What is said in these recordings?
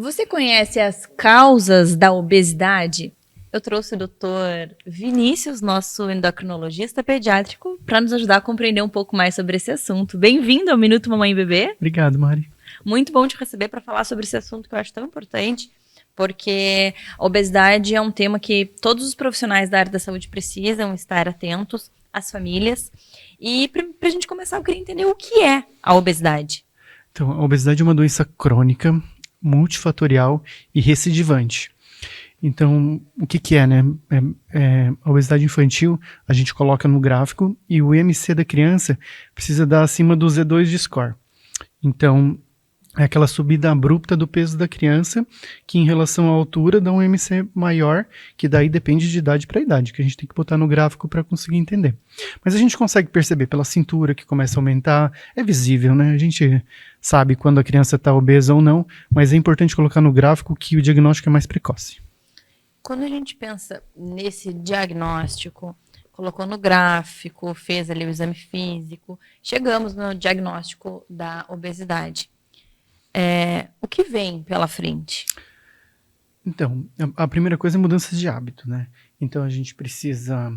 Você conhece as causas da obesidade? Eu trouxe o Dr. Vinícius, nosso endocrinologista pediátrico, para nos ajudar a compreender um pouco mais sobre esse assunto. Bem-vindo ao Minuto Mamãe e Bebê. Obrigado, Mari. Muito bom te receber para falar sobre esse assunto que eu acho tão importante, porque a obesidade é um tema que todos os profissionais da área da saúde precisam estar atentos, as famílias. E para a gente começar, eu queria entender o que é a obesidade. Então, a obesidade é uma doença crônica, multifatorial e recidivante. Então, o que é, né? A obesidade infantil, a gente coloca no gráfico e o IMC da criança precisa dar acima do Z2 de score. Então, é aquela subida abrupta do peso da criança, que em relação à altura dá um IMC maior, que daí depende de idade para idade, que a gente tem que botar no gráfico para conseguir entender. Mas a gente consegue perceber pela cintura que começa a aumentar, é visível, né? A gente sabe quando a criança está obesa ou não, mas é importante colocar no gráfico que o diagnóstico é mais precoce. Quando a gente pensa nesse diagnóstico, colocou no gráfico, fez ali o exame físico, chegamos no diagnóstico da obesidade. O que vem pela frente? Então, a primeira coisa é mudanças de hábito, né? Então a gente precisa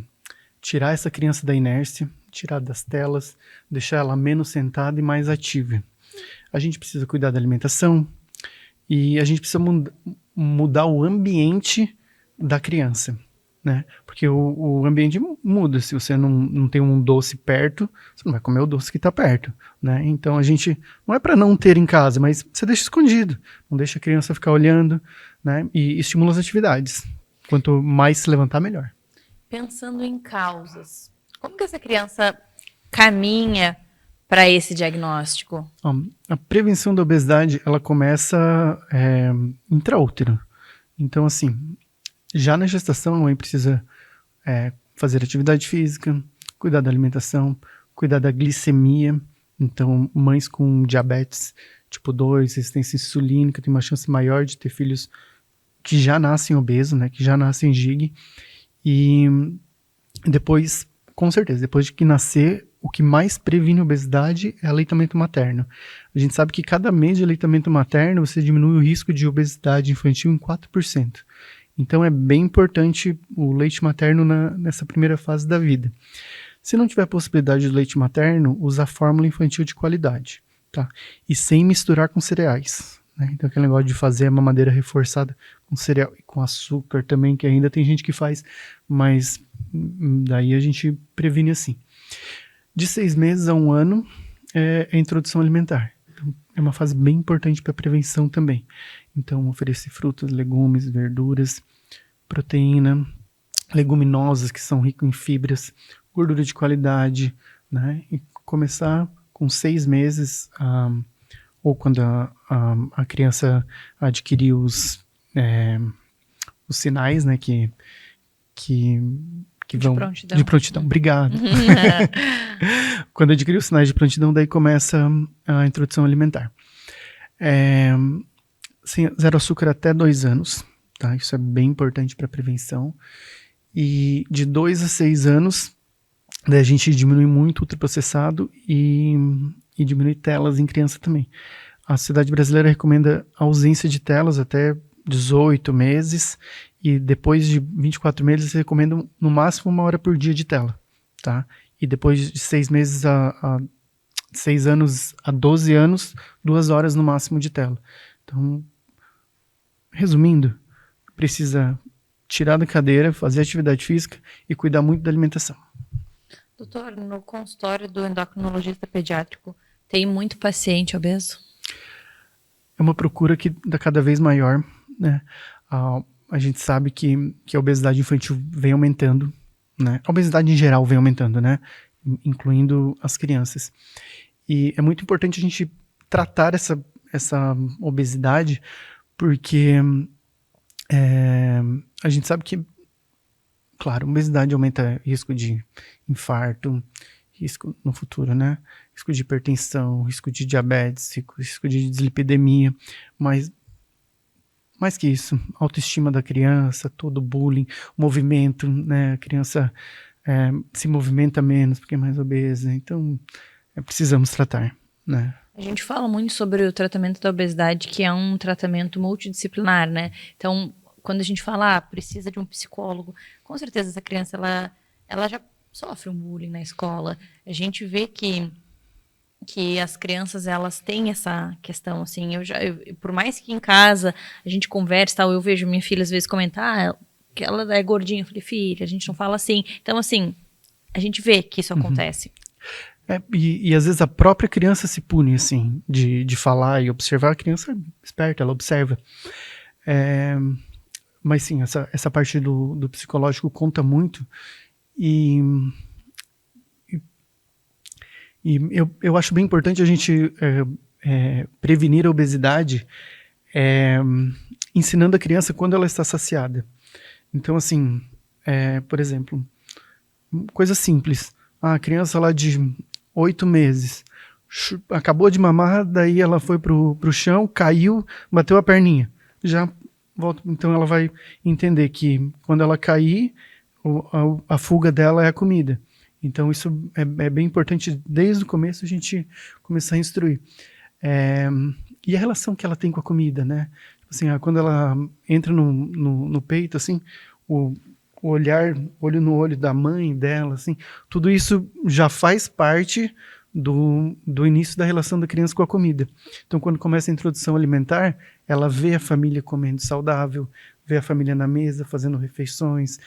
tirar essa criança da inércia, tirar das telas, deixar ela menos sentada e mais ativa. A gente precisa cuidar da alimentação e a gente precisa mudar o ambiente da criança, né? Porque o ambiente muda. Se você não tem um doce perto, você não vai comer o doce que está perto, né? Então a gente não é para não ter em casa, mas você deixa escondido, não deixa a criança ficar olhando, né? E estimula as atividades. Quanto mais se levantar, melhor. Pensando em causas, como que essa criança caminha para esse diagnóstico? A prevenção da obesidade, ela começa intraútero. Então, assim, já na gestação, a mãe precisa fazer atividade física, cuidar da alimentação, cuidar da glicemia. Então, mães com diabetes tipo 2, resistência insulínica, tem uma chance maior de ter filhos que já nascem obesos, né, que já nascem GIG. E depois, com certeza, depois de que nascer, o que mais previne obesidade é aleitamento materno. A gente sabe que cada mês de aleitamento materno, você diminui o risco de obesidade infantil em 4%. Então é bem importante o leite materno nessa primeira fase da vida. Se não tiver possibilidade de leite materno, usa a fórmula infantil de qualidade, tá? E sem misturar com cereais, né? Então aquele negócio de fazer a mamadeira reforçada com cereal e com açúcar também, que ainda tem gente que faz, mas daí a gente previne assim. De 6 meses a 1 ano é a introdução alimentar. Então, é uma fase bem importante para a prevenção também. Então, oferecer frutas, legumes, verduras, proteína, leguminosas que são ricas em fibras, gordura de qualidade, né? E começar com 6 meses, ou quando a criança adquirir os sinais, né? Que vão de prontidão. Obrigado. Quando adquirir os sinais de prontidão, daí começa a introdução alimentar. Zero açúcar até 2 anos, tá? Isso é bem importante para prevenção. E de 2 a 6 anos, daí a gente diminui muito o ultraprocessado e diminui telas em criança também. A Sociedade Brasileira recomenda a ausência de telas até 18 meses e depois de 24 meses recomendam no máximo 1 hora por dia de tela, tá? E depois de 6 meses a 6 anos a 12 anos, 2 horas no máximo de tela. Então, resumindo, precisa tirar da cadeira, fazer atividade física e cuidar muito da alimentação. Doutor, no consultório do endocrinologista pediátrico, tem muito paciente obeso? É uma procura que dá cada vez maior, né? A gente sabe que a obesidade infantil vem aumentando, né? A obesidade em geral vem aumentando, né? Incluindo as crianças. E é muito importante a gente tratar essa obesidade, porque a gente sabe que, claro, a obesidade aumenta risco de infarto, risco no futuro, né? Risco de hipertensão, risco de diabetes, risco de dislipidemia, mas mais que isso, autoestima da criança, todo bullying, movimento, né? A criança se movimenta menos porque é mais obesa, então precisamos tratar, né? A gente fala muito sobre o tratamento da obesidade, que é um tratamento multidisciplinar, né? Então, quando a gente fala, precisa de um psicólogo, com certeza essa criança, ela já sofre um bullying na escola. A gente vê que as crianças, elas têm essa questão, assim, por mais que em casa a gente converse, tal, eu vejo minha filha às vezes comentar, que ela é gordinha, eu falei, filha, a gente não fala assim. Então, assim, a gente vê que isso acontece. E às vezes a própria criança se pune, assim, de falar e observar. A criança é esperta, ela observa. Mas sim, essa parte do psicológico conta muito. E eu acho bem importante a gente prevenir a obesidade ensinando a criança quando ela está saciada. Então, assim, por exemplo, coisa simples. A criança lá de 8 meses acabou de mamar, daí ela foi pro chão, caiu, bateu a perninha. Já volta. Então ela vai entender que quando ela cair, a fuga dela é a comida. Então isso é bem importante desde o começo a gente começar a instruir. E a relação que ela tem com a comida, né? Assim, quando ela entra no peito, assim, o olhar, olho no olho da mãe dela, assim, tudo isso já faz parte do início da relação da criança com a comida. Então, quando começa a introdução alimentar, ela vê a família comendo saudável, vê a família na mesa, fazendo refeições,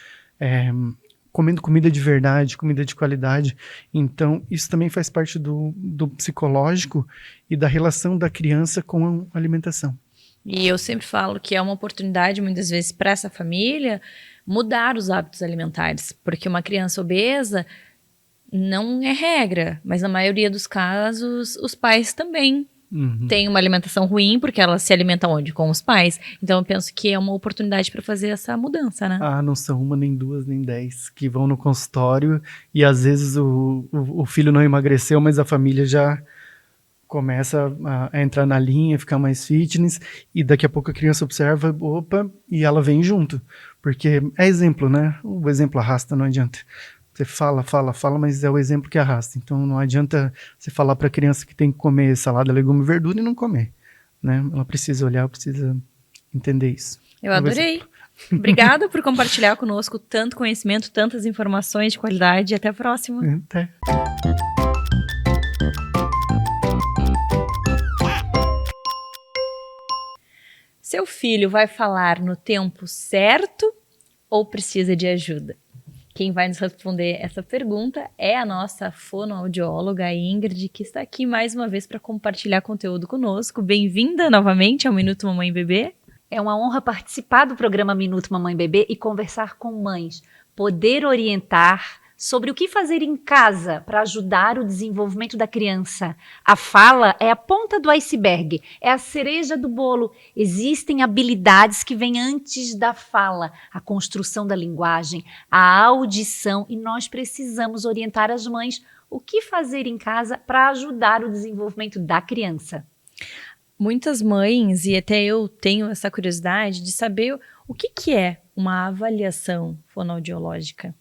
comendo comida de verdade, comida de qualidade. Então, isso também faz parte do psicológico e da relação da criança com a alimentação. E eu sempre falo que é uma oportunidade, muitas vezes, para essa família mudar os hábitos alimentares, porque uma criança obesa não é regra, mas na maioria dos casos os pais também têm uma alimentação ruim, porque elas se alimentam onde? Com os pais. Então eu penso que é uma oportunidade para fazer essa mudança, né? Não são uma, nem duas, nem 10 que vão no consultório e às vezes o filho não emagreceu, mas a família já começa a entrar na linha, ficar mais fitness, e daqui a pouco a criança observa, opa, e ela vem junto. Porque é exemplo, né? O exemplo arrasta, não adianta. Você fala, mas é o exemplo que arrasta. Então não adianta você falar para a criança que tem que comer salada, legume e verdura e não comer, né? Ela precisa olhar, precisa entender isso. Eu adorei. Obrigada por compartilhar conosco tanto conhecimento, tantas informações de qualidade. Até a próxima. Até. Seu filho vai falar no tempo certo ou precisa de ajuda? Quem vai nos responder essa pergunta é a nossa fonoaudióloga Ingrid, que está aqui mais uma vez para compartilhar conteúdo conosco. Bem-vinda novamente ao Minuto Mamãe Bebê. É uma honra participar do programa Minuto Mamãe Bebê e conversar com mães, poder orientar sobre o que fazer em casa para ajudar o desenvolvimento da criança. A fala é a ponta do iceberg, é a cereja do bolo. Existem habilidades que vêm antes da fala, a construção da linguagem, a audição, e nós precisamos orientar as mães o que fazer em casa para ajudar o desenvolvimento da criança. Muitas mães, e até eu tenho essa curiosidade de saber o que é uma avaliação fonoaudiológica.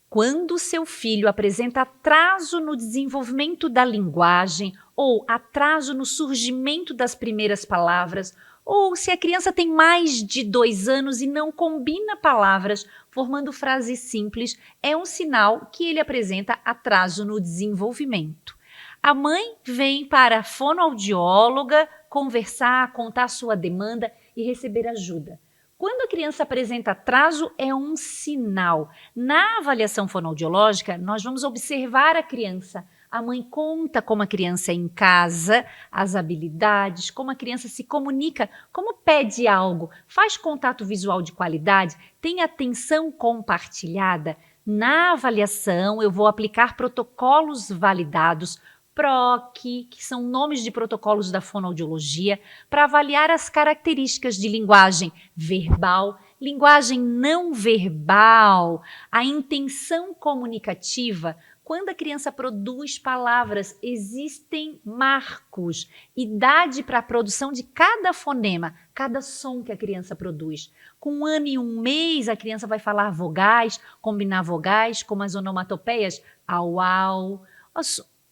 Quando seu filho apresenta atraso no desenvolvimento da linguagem, ou atraso no surgimento das primeiras palavras, ou se a criança tem mais de 2 anos e não combina palavras, formando frases simples, é um sinal que ele apresenta atraso no desenvolvimento. A mãe vem para a fonoaudióloga conversar, contar sua demanda e receber ajuda. Quando a criança apresenta atraso, é um sinal. Na avaliação fonoaudiológica, nós vamos observar a criança. A mãe conta como a criança é em casa, as habilidades, como a criança se comunica, como pede algo, faz contato visual de qualidade, tem atenção compartilhada. Na avaliação, eu vou aplicar protocolos validados, PROC, que são nomes de protocolos da fonoaudiologia, para avaliar as características de linguagem verbal, linguagem não verbal, a intenção comunicativa. Quando a criança produz palavras, existem marcos, idade para a produção de cada fonema, cada som que a criança produz. Com 1 ano e 1 mês, a criança vai falar vogais, combinar vogais, como as onomatopeias, au, au.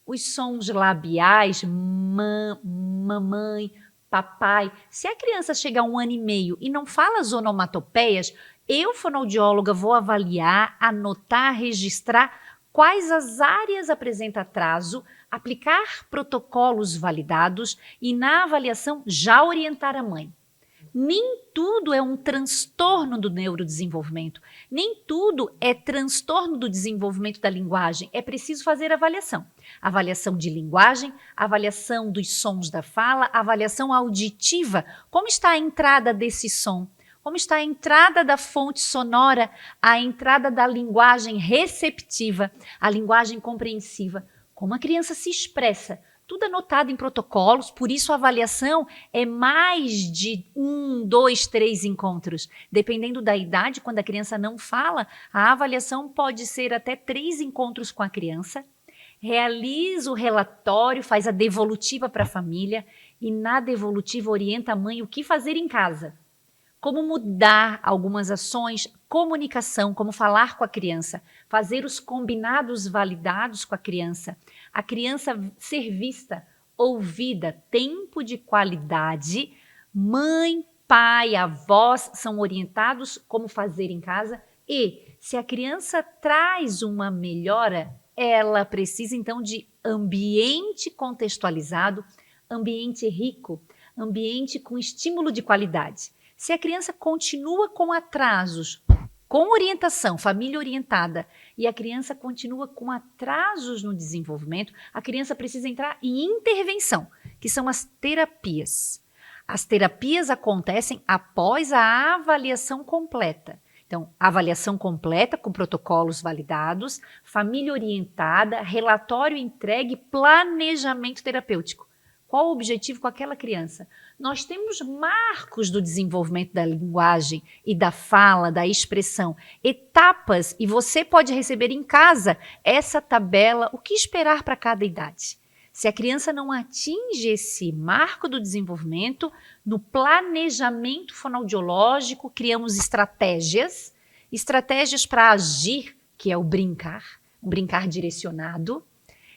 os sons labiais, mamãe, papai. Se a criança chega a 1 ano e meio e não fala as onomatopeias, eu, fonoaudióloga, vou avaliar, anotar, registrar quais as áreas apresentam atraso, aplicar protocolos validados e, na avaliação, já orientar a mãe. Nem tudo é um transtorno do neurodesenvolvimento, nem tudo é transtorno do desenvolvimento da linguagem. É preciso fazer avaliação. Avaliação de linguagem, avaliação dos sons da fala, avaliação auditiva. Como está a entrada desse som? Como está a entrada da fonte sonora, a entrada da linguagem receptiva, a linguagem compreensiva? Como a criança se expressa? Tudo anotado em protocolos, por isso a avaliação é mais de 1, 2, 3 encontros. Dependendo da idade, quando a criança não fala, a avaliação pode ser até 3 encontros com a criança. Realiza o relatório, faz a devolutiva para a família e na devolutiva orienta a mãe o que fazer em casa. Como mudar algumas ações, comunicação, como falar com a criança, fazer os combinados validados com a criança ser vista, ouvida, tempo de qualidade, mãe, pai, avós são orientados como fazer em casa e se a criança traz uma melhora, ela precisa então de ambiente contextualizado, ambiente rico, ambiente com estímulo de qualidade. Se a criança continua com atrasos, com orientação, família orientada, e a criança continua com atrasos no desenvolvimento, a criança precisa entrar em intervenção, que são as terapias. As terapias acontecem após a avaliação completa. Então, avaliação completa com protocolos validados, família orientada, relatório entregue, planejamento terapêutico. Qual o objetivo com aquela criança? Nós temos marcos do desenvolvimento da linguagem e da fala, da expressão, etapas, e você pode receber em casa essa tabela, o que esperar para cada idade. Se a criança não atinge esse marco do desenvolvimento, no planejamento fonoaudiológico, criamos estratégias para agir, que é o brincar, um brincar direcionado,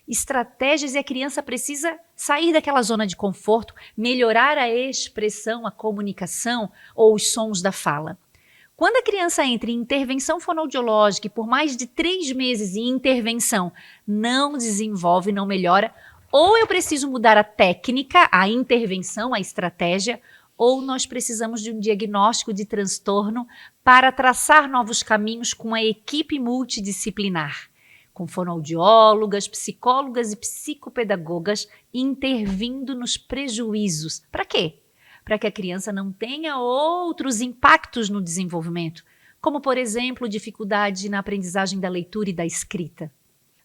estratégias e a criança precisa sair daquela zona de conforto, melhorar a expressão, a comunicação ou os sons da fala. Quando a criança entra em intervenção fonoaudiológica e por mais de 3 meses em intervenção não desenvolve, não melhora, ou eu preciso mudar a técnica, a intervenção, a estratégia, ou nós precisamos de um diagnóstico de transtorno para traçar novos caminhos com a equipe multidisciplinar, com fonoaudiólogas, psicólogas e psicopedagogas intervindo nos prejuízos. Para quê? Para que a criança não tenha outros impactos no desenvolvimento, como, por exemplo, dificuldade na aprendizagem da leitura e da escrita.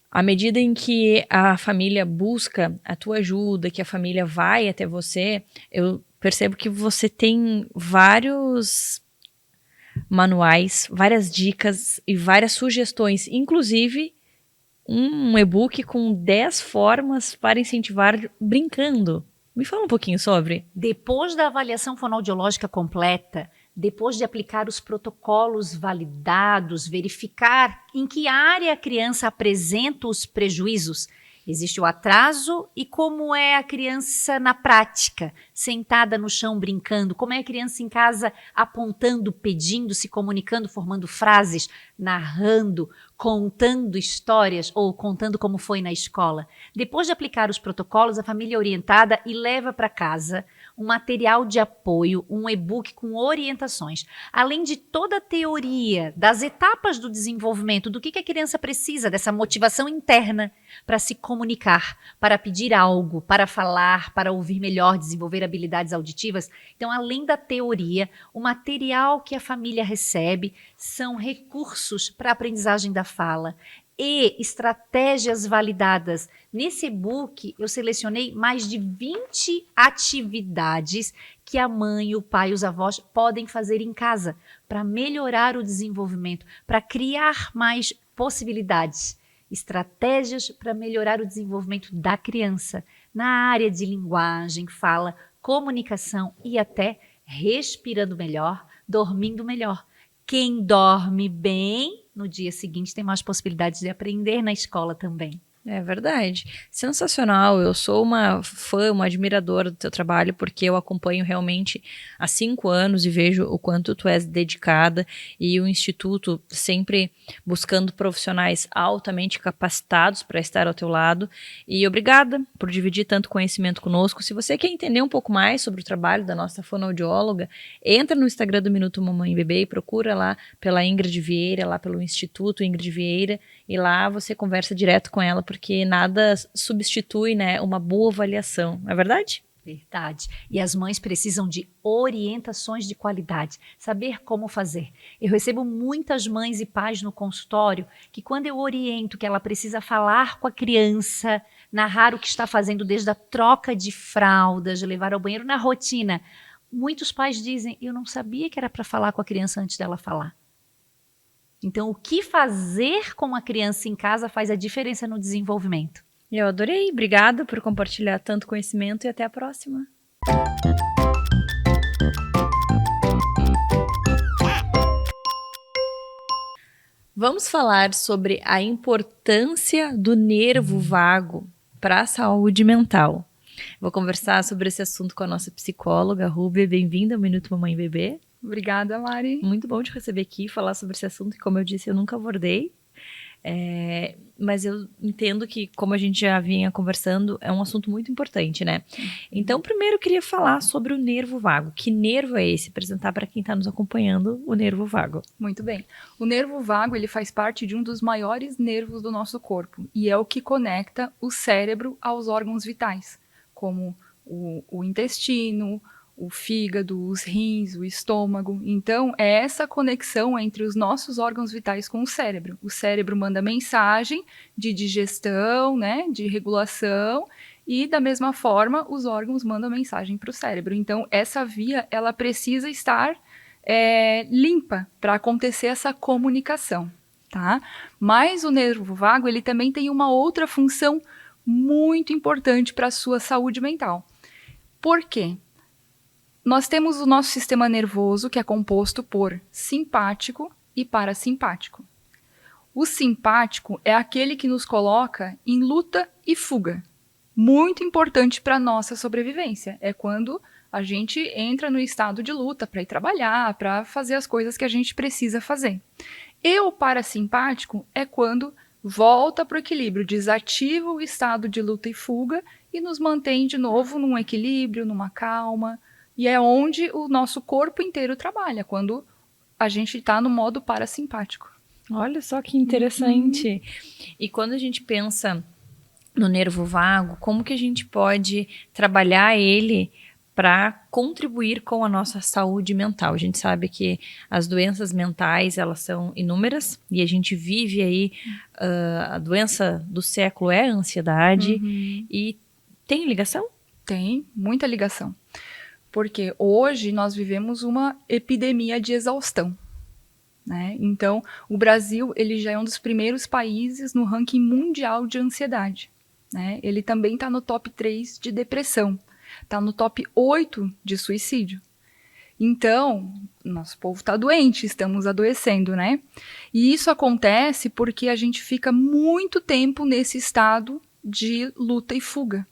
À medida em que a família busca a tua ajuda, que a família vai até você, eu percebo que você tem vários manuais, várias dicas e várias sugestões, inclusive um e-book com 10 formas para incentivar brincando. Me fala um pouquinho sobre. Depois da avaliação fonoaudiológica completa, depois de aplicar os protocolos validados, verificar em que área a criança apresenta os prejuízos, existe o atraso e como é a criança na prática, sentada no chão brincando, como é a criança em casa apontando, pedindo, se comunicando, formando frases, narrando, contando histórias ou contando como foi na escola. Depois de aplicar os protocolos, a família é orientada e leva para casa um material de apoio, um e-book com orientações, além de toda a teoria das etapas do desenvolvimento, do que a criança precisa, dessa motivação interna para se comunicar, para pedir algo, para falar, para ouvir melhor, desenvolver habilidades auditivas. Então, além da teoria, o material que a família recebe são recursos para a aprendizagem da fala e estratégias validadas. Nesse e-book, eu selecionei mais de 20 atividades que a mãe, o pai e os avós podem fazer em casa para melhorar o desenvolvimento, para criar mais possibilidades. Estratégias para melhorar o desenvolvimento da criança na área de linguagem, fala, comunicação e até respirando melhor, dormindo melhor. Quem dorme bem, no dia seguinte tem mais possibilidades de aprender na escola também. É verdade. Sensacional. Eu sou uma fã, uma admiradora do teu trabalho, porque eu acompanho realmente há 5 anos e vejo o quanto tu és dedicada e o Instituto sempre buscando profissionais altamente capacitados para estar ao teu lado. E obrigada por dividir tanto conhecimento conosco. Se você quer entender um pouco mais sobre o trabalho da nossa fonoaudióloga, entra no Instagram do Minuto Mamãe e Bebê e procura lá pela Ingrid Vieira, lá pelo Instituto Ingrid Vieira, e lá você conversa direto com ela, porque nada substitui, né, uma boa avaliação, não é verdade? Verdade. E as mães precisam de orientações de qualidade, saber como fazer. Eu recebo muitas mães e pais no consultório que, quando eu oriento que ela precisa falar com a criança, narrar o que está fazendo desde a troca de fraldas, de levar ao banheiro na rotina, muitos pais dizem: eu não sabia que era para falar com a criança antes dela falar. Então, o que fazer com a criança em casa faz a diferença no desenvolvimento. Eu adorei, obrigada por compartilhar tanto conhecimento e até a próxima. Vamos falar sobre a importância do nervo vago para a saúde mental. Vou conversar sobre esse assunto com a nossa psicóloga, Rúbia. Bem-vinda ao Minuto Mamãe e Bebê. Obrigada, Mari. Muito bom te receber aqui e falar sobre esse assunto que, como eu disse, eu nunca abordei. Mas eu entendo que, como a gente já vinha conversando, é um assunto muito importante, né? Então, primeiro eu queria falar sobre o nervo vago. Que nervo é esse? Apresentar para quem está nos acompanhando o nervo vago. Muito bem. O nervo vago, ele faz parte de um dos maiores nervos do nosso corpo e é o que conecta o cérebro aos órgãos vitais, como o intestino, o fígado, os rins, o estômago. Então, é essa conexão entre os nossos órgãos vitais com o cérebro. O cérebro manda mensagem de digestão, né, de regulação, e da mesma forma, os órgãos mandam mensagem para o cérebro. Então, essa via, ela precisa estar limpa para acontecer essa comunicação, tá? Mas o nervo vago, ele também tem uma outra função muito importante para a sua saúde mental. Por quê? Nós temos o nosso sistema nervoso, que é composto por simpático e parasimpático. O simpático é aquele que nos coloca em luta e fuga. Muito importante para a nossa sobrevivência. É quando a gente entra no estado de luta para ir trabalhar, para fazer as coisas que a gente precisa fazer. E o parasimpático é quando volta para o equilíbrio, desativa o estado de luta e fuga e nos mantém de novo num equilíbrio, numa calma. E é onde o nosso corpo inteiro trabalha, quando a gente está no modo parasimpático. Olha só que interessante. E quando a gente pensa no nervo vago, como que a gente pode trabalhar ele para contribuir com a nossa saúde mental? A gente sabe que as doenças mentais, elas são inúmeras e a gente vive aí, a doença do século é a ansiedade. E tem ligação? Tem, muita ligação. Porque hoje nós vivemos uma epidemia de exaustão, né? Então, o Brasil, ele já é um dos primeiros países no ranking mundial de ansiedade, né? Ele também está no top 3 de depressão, está no top 8 de suicídio. Então, nosso povo está doente, estamos adoecendo, né? E isso acontece porque a gente fica muito tempo nesse estado de luta e fuga.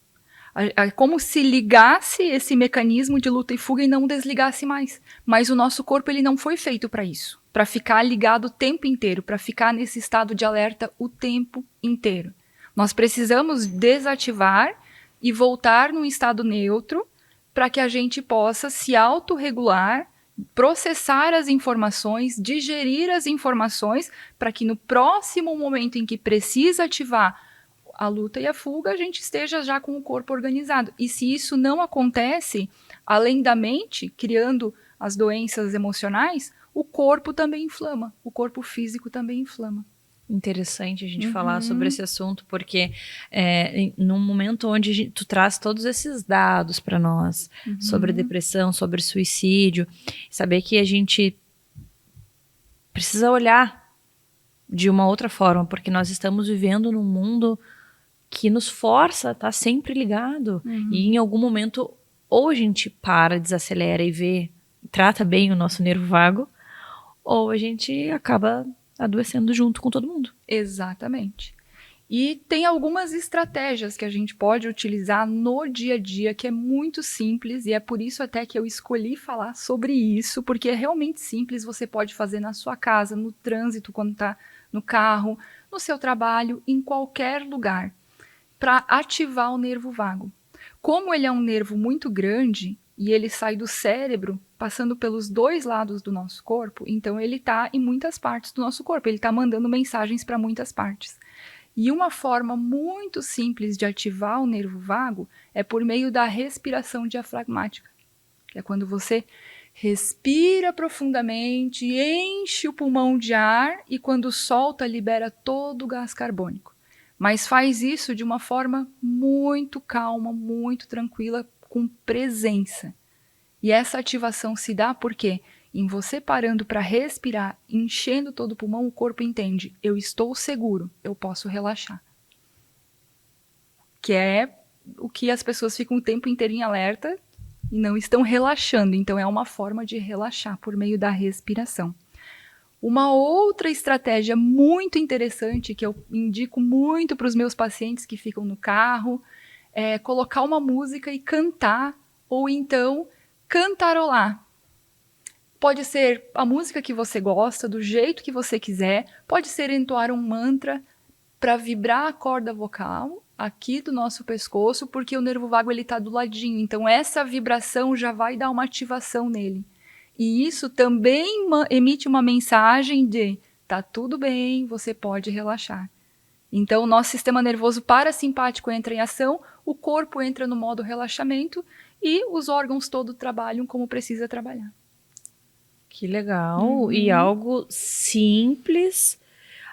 É como se ligasse esse mecanismo de luta e fuga e não desligasse mais. Mas o nosso corpo, ele não foi feito para isso. Para ficar ligado o tempo inteiro, para ficar nesse estado de alerta o tempo inteiro. Nós precisamos desativar e voltar num estado neutro para que a gente possa se autorregular, processar as informações, digerir as informações, para que no próximo momento em que precisa ativar a luta e a fuga, a gente esteja já com o corpo organizado. E se isso não acontece, além da mente, criando as doenças emocionais, o corpo também inflama, o corpo físico também inflama. Interessante a gente falar sobre esse assunto, porque num momento onde tu traz todos esses dados para nós, sobre depressão, sobre suicídio, saber que a gente precisa olhar de uma outra forma, porque nós estamos vivendo num mundo que nos força a estar sempre ligado. E em algum momento, ou a gente para, desacelera e vê, trata bem o nosso nervo vago, ou a gente acaba adoecendo junto com todo mundo. Exatamente. E tem algumas estratégias que a gente pode utilizar no dia a dia, que é muito simples, e é por isso até que eu escolhi falar sobre isso, porque é realmente simples, você pode fazer na sua casa, no trânsito, quando está no carro, no seu trabalho, em qualquer lugar, para ativar o nervo vago. Como ele é um nervo muito grande e ele sai do cérebro, passando pelos 2 lados do nosso corpo, então ele está em muitas partes do nosso corpo, ele está mandando mensagens para muitas partes. E uma forma muito simples de ativar o nervo vago é por meio da respiração diafragmática, que é quando você respira profundamente, enche o pulmão de ar e quando solta, libera todo o gás carbônico. Mas faz isso de uma forma muito calma, muito tranquila, com presença. E essa ativação se dá porque em você parando para respirar, enchendo todo o pulmão, o corpo entende, eu estou seguro, eu posso relaxar. Que é o que as pessoas ficam o tempo inteiro em alerta e não estão relaxando. Então é uma forma de relaxar por meio da respiração. Uma outra estratégia muito interessante que eu indico muito para os meus pacientes que ficam no carro é colocar uma música e cantar ou então cantarolar. Pode ser a música que você gosta, do jeito que você quiser. Pode ser entoar um mantra para vibrar a corda vocal aqui do nosso pescoço, porque o nervo vago está do ladinho. Então, essa vibração já vai dar uma ativação nele. E isso também emite uma mensagem de tá tudo bem, você pode relaxar. Então, o nosso sistema nervoso parasimpático entra em ação, o corpo entra no modo relaxamento e os órgãos todos trabalham como precisa trabalhar. Que legal. E algo simples,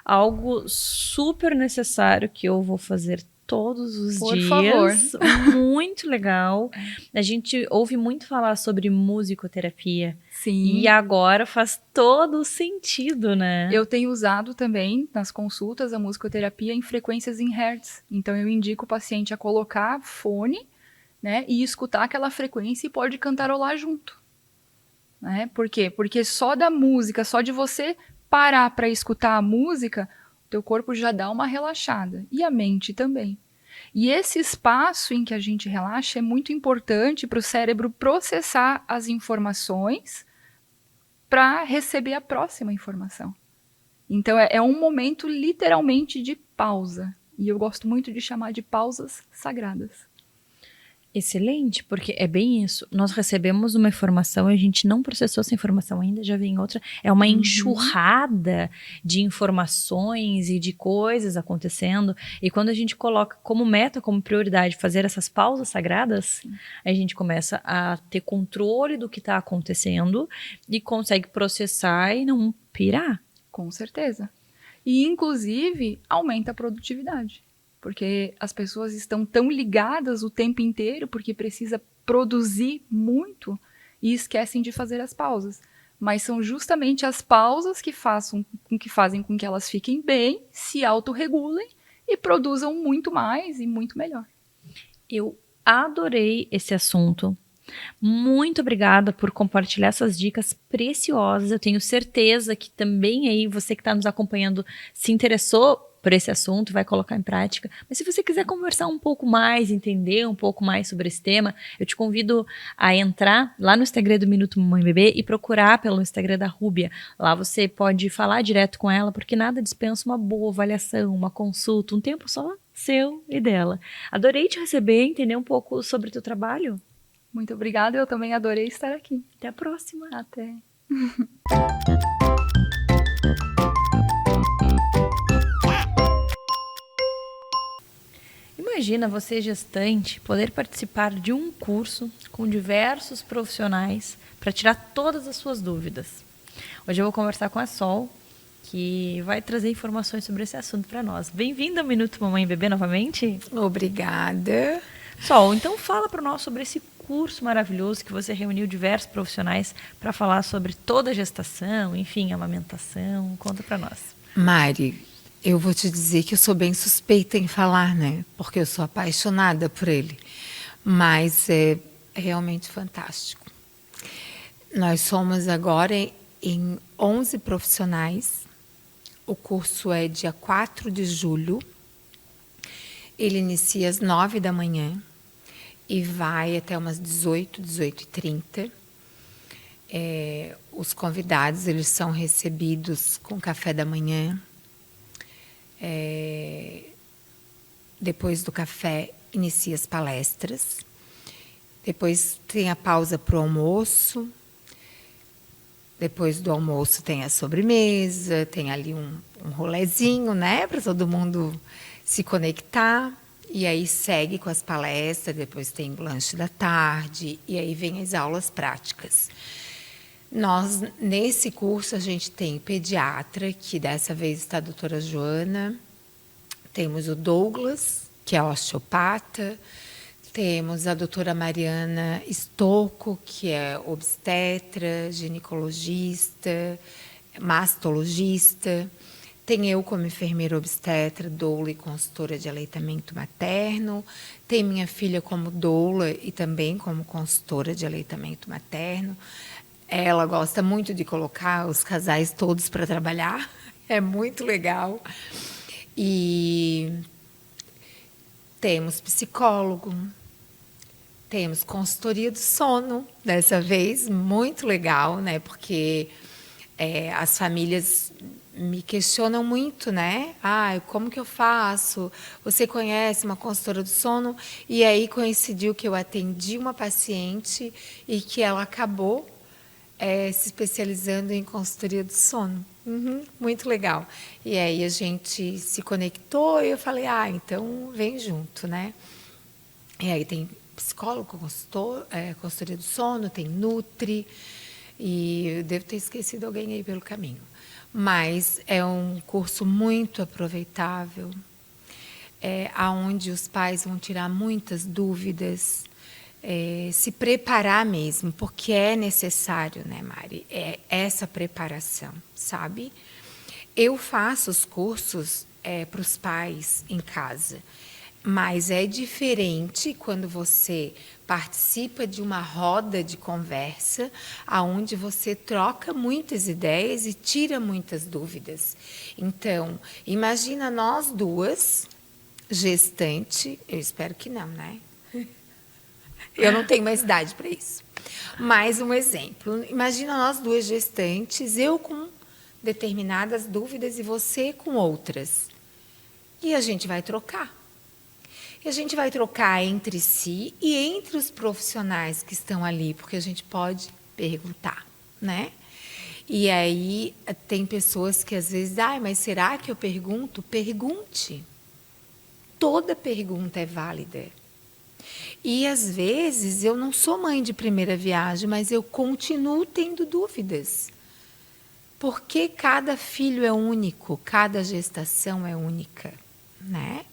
algo super necessário que eu vou fazer todos os Por dias. favor. Muito legal. A gente ouve muito falar sobre musicoterapia. Sim. E agora faz todo sentido, né? Eu tenho usado também nas consultas a musicoterapia em frequências em hertz. Então eu indico o paciente a colocar fone, né, e escutar aquela frequência e pode cantarolar junto. Né? Por quê? Porque só da música, só de você parar para escutar a música, o teu corpo já dá uma relaxada. E a mente também. E esse espaço em que a gente relaxa é muito importante para o cérebro processar as informações para receber a próxima informação. Então é um momento literalmente de pausa. E eu gosto muito de chamar de pausas sagradas. Excelente, porque é bem isso. Nós recebemos uma informação e a gente não processou essa informação ainda, já vem outra. É uma enxurrada de informações e de coisas acontecendo. E quando a gente coloca como meta, como prioridade, fazer essas pausas sagradas, a gente começa a ter controle do que está acontecendo e consegue processar e não pirar. Com certeza. E, inclusive, aumenta a produtividade. Porque as pessoas estão tão ligadas o tempo inteiro porque precisa produzir muito e esquecem de fazer as pausas. Mas são justamente as pausas que fazem com que elas fiquem bem, se autorregulem e produzam muito mais e muito melhor. Eu adorei esse assunto. Muito obrigada por compartilhar essas dicas preciosas. Eu tenho certeza que também aí você que está nos acompanhando se interessou por esse assunto, vai colocar em prática. Mas se você quiser conversar um pouco mais, entender um pouco mais sobre esse tema, eu te convido a entrar lá no Instagram do Minuto Mamãe Bebê e procurar pelo Instagram da Rúbia. Lá você pode falar direto com ela, porque nada dispensa uma boa avaliação, uma consulta, um tempo só seu e dela. Adorei te receber, entender um pouco sobre o teu trabalho. Muito obrigada, eu também adorei estar aqui. Até a próxima. Até. Imagina você, gestante, poder participar de um curso com diversos profissionais para tirar todas as suas dúvidas. Hoje eu vou conversar com a Sol, que vai trazer informações sobre esse assunto para nós. Bem-vinda ao Minuto Mamãe e Bebê novamente. Obrigada. Sol, então fala para nós sobre esse curso maravilhoso que você reuniu diversos profissionais para falar sobre toda a gestação, enfim, amamentação. Conta para nós. Mari, eu vou te dizer que eu sou bem suspeita em falar, né? Porque eu sou apaixonada por ele. Mas é realmente fantástico. Nós somos agora em 11 profissionais. O curso é dia 4 de julho. ele inicia às 9 da manhã e vai até umas 18, 18h30. Os convidados, eles são recebidos com café da manhã. Depois do café, inicia as palestras. Depois tem a pausa para o almoço. Depois do almoço tem a sobremesa, tem ali um rolezinho, né, para todo mundo se conectar. E aí segue com as palestras, depois tem o lanche da tarde, e aí vem as aulas práticas. Nós, nesse curso, a gente tem pediatra, que dessa vez está a doutora Joana, temos o Douglas, que é osteopata, temos a doutora Mariana Stocco, que é obstetra, ginecologista, mastologista. Tem eu como enfermeira obstetra, doula e consultora de aleitamento materno. Tem minha filha como doula e também como consultora de aleitamento materno. Ela gosta muito de colocar os casais todos para trabalhar. É muito legal. E temos psicólogo, temos consultoria do sono, dessa vez, muito legal, né? Porque as famílias me questionam muito, né? Como que eu faço? Você conhece uma consultora do sono? E aí coincidiu que eu atendi uma paciente e que ela acabou se especializando em consultoria do sono. Muito legal. E aí a gente se conectou e eu falei, então vem junto, né? E aí tem psicólogo, consultoria do sono, tem Nutri, e eu devo ter esquecido alguém aí pelo caminho. Mas é um curso muito aproveitável, onde os pais vão tirar muitas dúvidas, se preparar mesmo, porque é necessário, né, Mari? Essa preparação, sabe? Eu faço os cursos para os pais em casa, mas é diferente quando você participa de uma roda de conversa, onde você troca muitas ideias e tira muitas dúvidas. Então, imagina nós duas, gestante, eu espero que não, né? Eu não tenho mais idade para isso. Mais um exemplo. Imagina nós duas gestantes, eu com determinadas dúvidas e você com outras. E a gente vai trocar. E a gente vai trocar entre si e entre os profissionais que estão ali, porque a gente pode perguntar, né? E aí tem pessoas que às vezes, mas será que eu pergunto? Pergunte. Toda pergunta é válida. E, às vezes, eu não sou mãe de primeira viagem, mas eu continuo tendo dúvidas. Porque cada filho é único, cada gestação é única, né?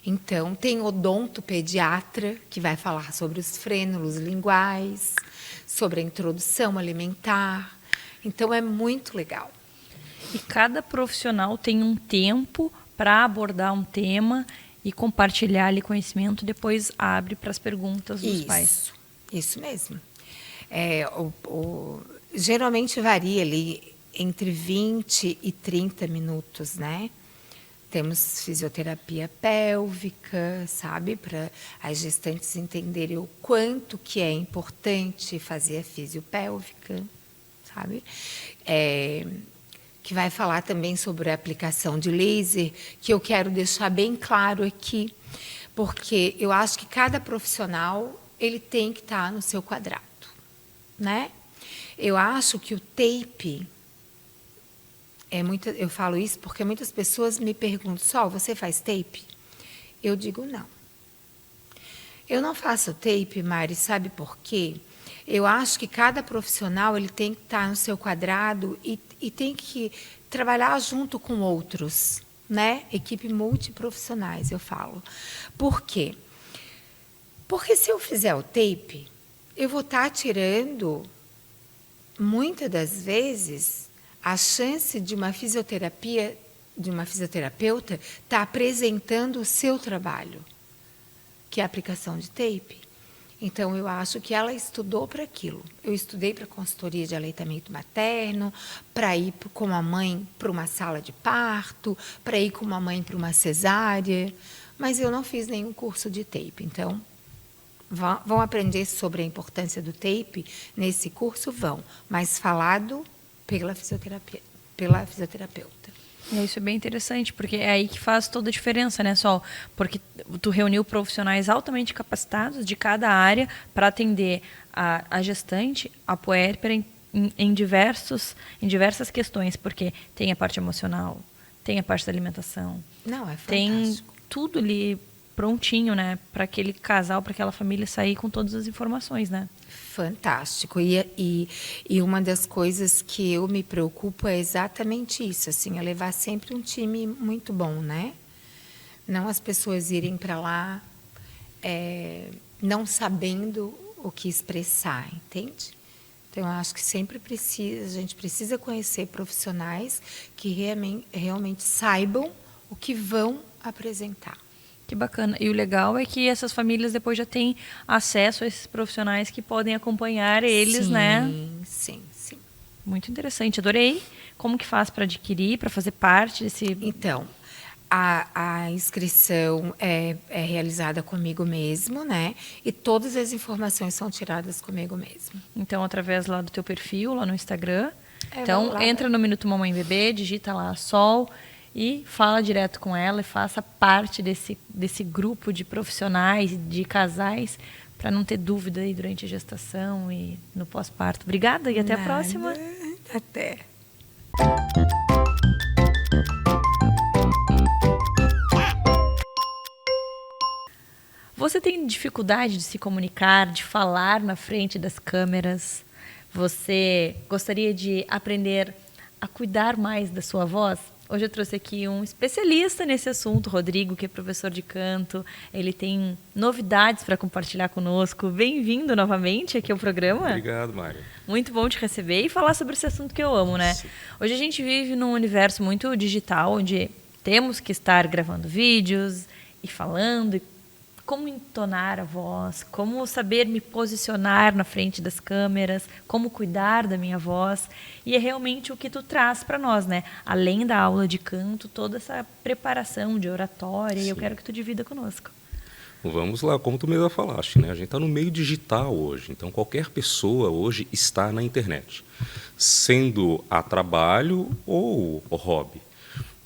Então, tem odontopediatra, que vai falar sobre os frênulos linguais, sobre a introdução alimentar. Então, é muito legal. E cada profissional tem um tempo para abordar um tema e compartilhar ali conhecimento, depois abre para as perguntas dos pais. Isso mesmo. Geralmente varia ali entre 20 e 30 minutos, né? Temos fisioterapia pélvica, sabe? Para as gestantes entenderem o quanto que é importante fazer a fisiopélvica, sabe? Que vai falar também sobre a aplicação de laser, que eu quero deixar bem claro aqui, porque eu acho que cada profissional ele tem que estar no seu quadrado, né? Eu acho que o tape eu falo isso porque muitas pessoas me perguntam: Sol, você faz tape? Eu digo não. Eu não faço tape, Mari, sabe por quê? Eu acho que cada profissional ele tem que estar no seu quadrado e tem que trabalhar junto com outros, né? Equipe multiprofissionais, eu falo. Por quê? Porque se eu fizer o tape, eu vou estar tirando, muitas das vezes, a chance de uma fisioterapeuta estar apresentando o seu trabalho, que é a aplicação de tape. Então, eu acho que ela estudou para aquilo. Eu estudei para consultoria de aleitamento materno, para ir com a mãe para uma sala de parto, para ir com uma mãe para uma cesárea. mas eu não fiz nenhum curso de tape. Então, vão aprender sobre a importância do tape nesse curso? Vão, mas falado pela fisioterapeuta. Isso é bem interessante, porque é aí que faz toda a diferença, né, Sol? Porque tu reuniu profissionais altamente capacitados de cada área para atender a gestante, a puérpera em diversas questões, porque tem a parte emocional, tem a parte da alimentação. Não, é fantástico. Tem tudo ali prontinho, né, para aquele casal, para aquela família sair com todas as informações, né? Fantástico. E uma das coisas que eu me preocupo é exatamente isso, assim, é levar sempre um time muito bom, né? Não as pessoas irem para lá não sabendo o que expressar, entende? Então, eu acho que sempre a gente precisa conhecer profissionais que realmente saibam o que vão apresentar. Que bacana. E o legal é que essas famílias depois já têm acesso a esses profissionais que podem acompanhar eles, sim, né? Sim, sim. Muito interessante. Adorei. Como que faz para adquirir, para fazer parte desse... Então, a inscrição é realizada comigo mesmo, né? E todas as informações são tiradas comigo mesmo. Então, através lá do teu perfil, lá no Instagram. É, Então, lá, entra no Minuto Mamãe Bebê, digita lá Sol e fala direto com ela e faça parte desse grupo de profissionais, de casais, para não ter dúvida aí durante a gestação e no pós-parto. Obrigada e até a próxima. Até. Você tem dificuldade de se comunicar, de falar na frente das câmeras? Você gostaria de aprender a cuidar mais da sua voz? Hoje eu trouxe aqui um especialista nesse assunto, Rodrigo, que é professor de canto. Ele tem novidades para compartilhar conosco. Bem-vindo novamente aqui ao programa. Obrigado, Mário. Muito bom te receber e falar sobre esse assunto que eu amo, né? Sim. Hoje a gente vive num universo muito digital, onde temos que estar gravando vídeos e falando, como entonar a voz, como saber me posicionar na frente das câmeras, como cuidar da minha voz. E é realmente o que tu traz para nós, né? Além da aula de canto, toda essa preparação de oratória. Sim. E eu quero que tu divida conosco. Vamos lá, como tu mesmo falaste, né? A gente está no meio digital hoje, então qualquer pessoa hoje está na internet, sendo a trabalho ou hobby.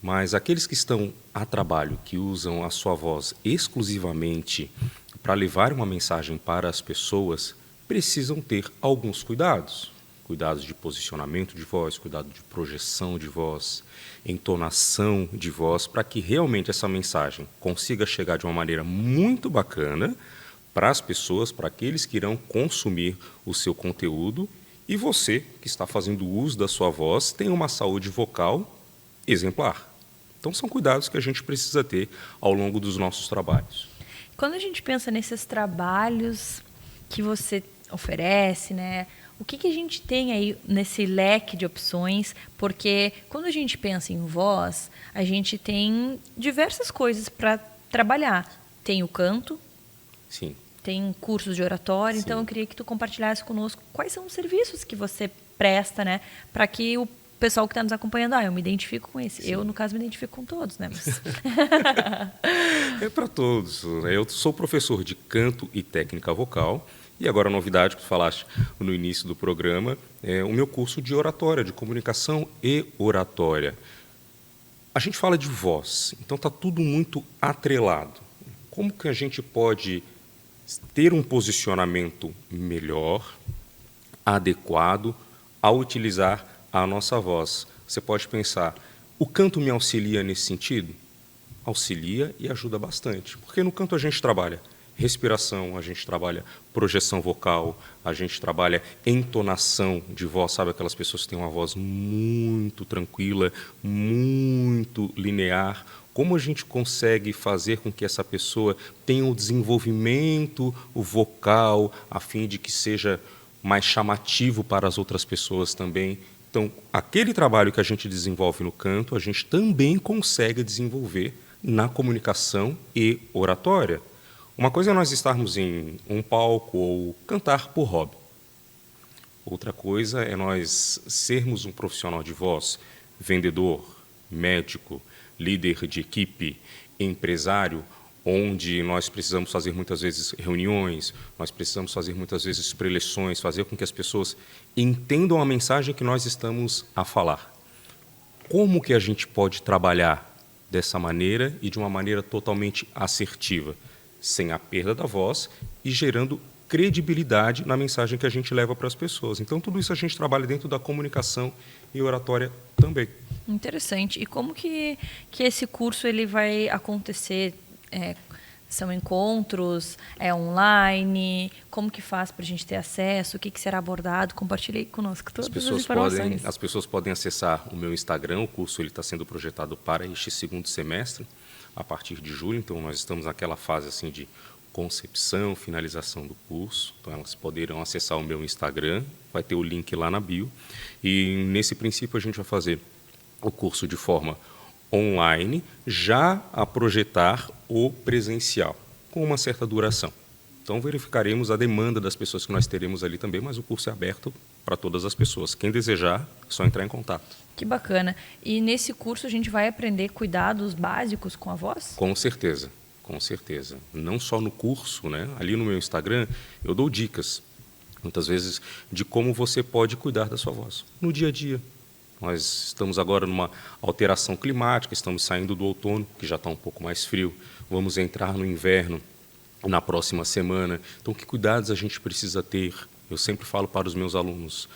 Mas aqueles que estão a trabalho, que usam a sua voz exclusivamente para levar uma mensagem para as pessoas, precisam ter alguns cuidados. Cuidados de posicionamento de voz, cuidado de projeção de voz, entonação de voz, para que realmente essa mensagem consiga chegar de uma maneira muito bacana para as pessoas, para aqueles que irão consumir o seu conteúdo, e você, que está fazendo uso da sua voz, tenha uma saúde vocal exemplar. Então, são cuidados que a gente precisa ter ao longo dos nossos trabalhos. Quando a gente pensa nesses trabalhos que você oferece, né? O que a gente tem aí nesse leque de opções? Porque quando a gente pensa em voz, a gente tem diversas coisas para trabalhar. Tem o canto. Sim. Tem cursos de oratória. Sim. Então, eu queria que tu compartilhasse conosco quais são os serviços que você presta, né? Para que o pessoal que está nos acompanhando, eu me identifico com esse. Sim. Eu, no caso, me identifico com todos, né? Mas... É para todos. Eu sou professor de canto e técnica vocal. E agora a novidade que tu falaste no início do programa é o meu curso de oratória, de comunicação e oratória. A gente fala de voz, então está tudo muito atrelado. Como que a gente pode ter um posicionamento melhor, adequado, ao utilizar a nossa voz? Você pode pensar, o canto me auxilia nesse sentido? Auxilia e ajuda bastante, porque no canto a gente trabalha respiração, a gente trabalha projeção vocal, a gente trabalha entonação de voz, sabe? Aquelas pessoas que têm uma voz muito tranquila, muito linear. Como a gente consegue fazer com que essa pessoa tenha um desenvolvimento vocal, a fim de que seja mais chamativo para as outras pessoas também? Então, aquele trabalho que a gente desenvolve no canto, a gente também consegue desenvolver na comunicação e oratória. Uma coisa é nós estarmos em um palco ou cantar por hobby. Outra coisa é nós sermos um profissional de voz, vendedor, médico, líder de equipe, empresário, onde nós precisamos fazer muitas vezes reuniões, nós precisamos fazer muitas vezes preleções, fazer com que as pessoas entendam a mensagem que nós estamos a falar. Como que a gente pode trabalhar dessa maneira e de uma maneira totalmente assertiva, sem a perda da voz e gerando credibilidade na mensagem que a gente leva para as pessoas? Então, tudo isso a gente trabalha dentro da comunicação e oratória também. Interessante. E como que esse curso ele vai acontecer? São encontros? É online? Como que faz para a gente ter acesso? O que será abordado? Compartilhe aí conosco todas as informações. As pessoas podem acessar o meu Instagram. O curso está sendo projetado para este segundo semestre, a partir de julho. Então, nós estamos naquela fase assim, de concepção, finalização do curso. Então, elas poderão acessar o meu Instagram. Vai ter o link lá na bio. E, nesse princípio, a gente vai fazer o curso de forma online, já a projetar o presencial, com uma certa duração. Então, verificaremos a demanda das pessoas que nós teremos ali também, mas o curso é aberto para todas as pessoas. Quem desejar, é só entrar em contato. Que bacana. E nesse curso a gente vai aprender cuidados básicos com a voz? Com certeza, com certeza. Não só no curso, né? Ali no meu Instagram, eu dou dicas, muitas vezes, de como você pode cuidar da sua voz no dia a dia. Nós estamos agora numa alteração climática, estamos saindo do outono, que já está um pouco mais frio, vamos entrar no inverno na próxima semana. Então, que cuidados a gente precisa ter? Eu sempre falo para os meus alunos,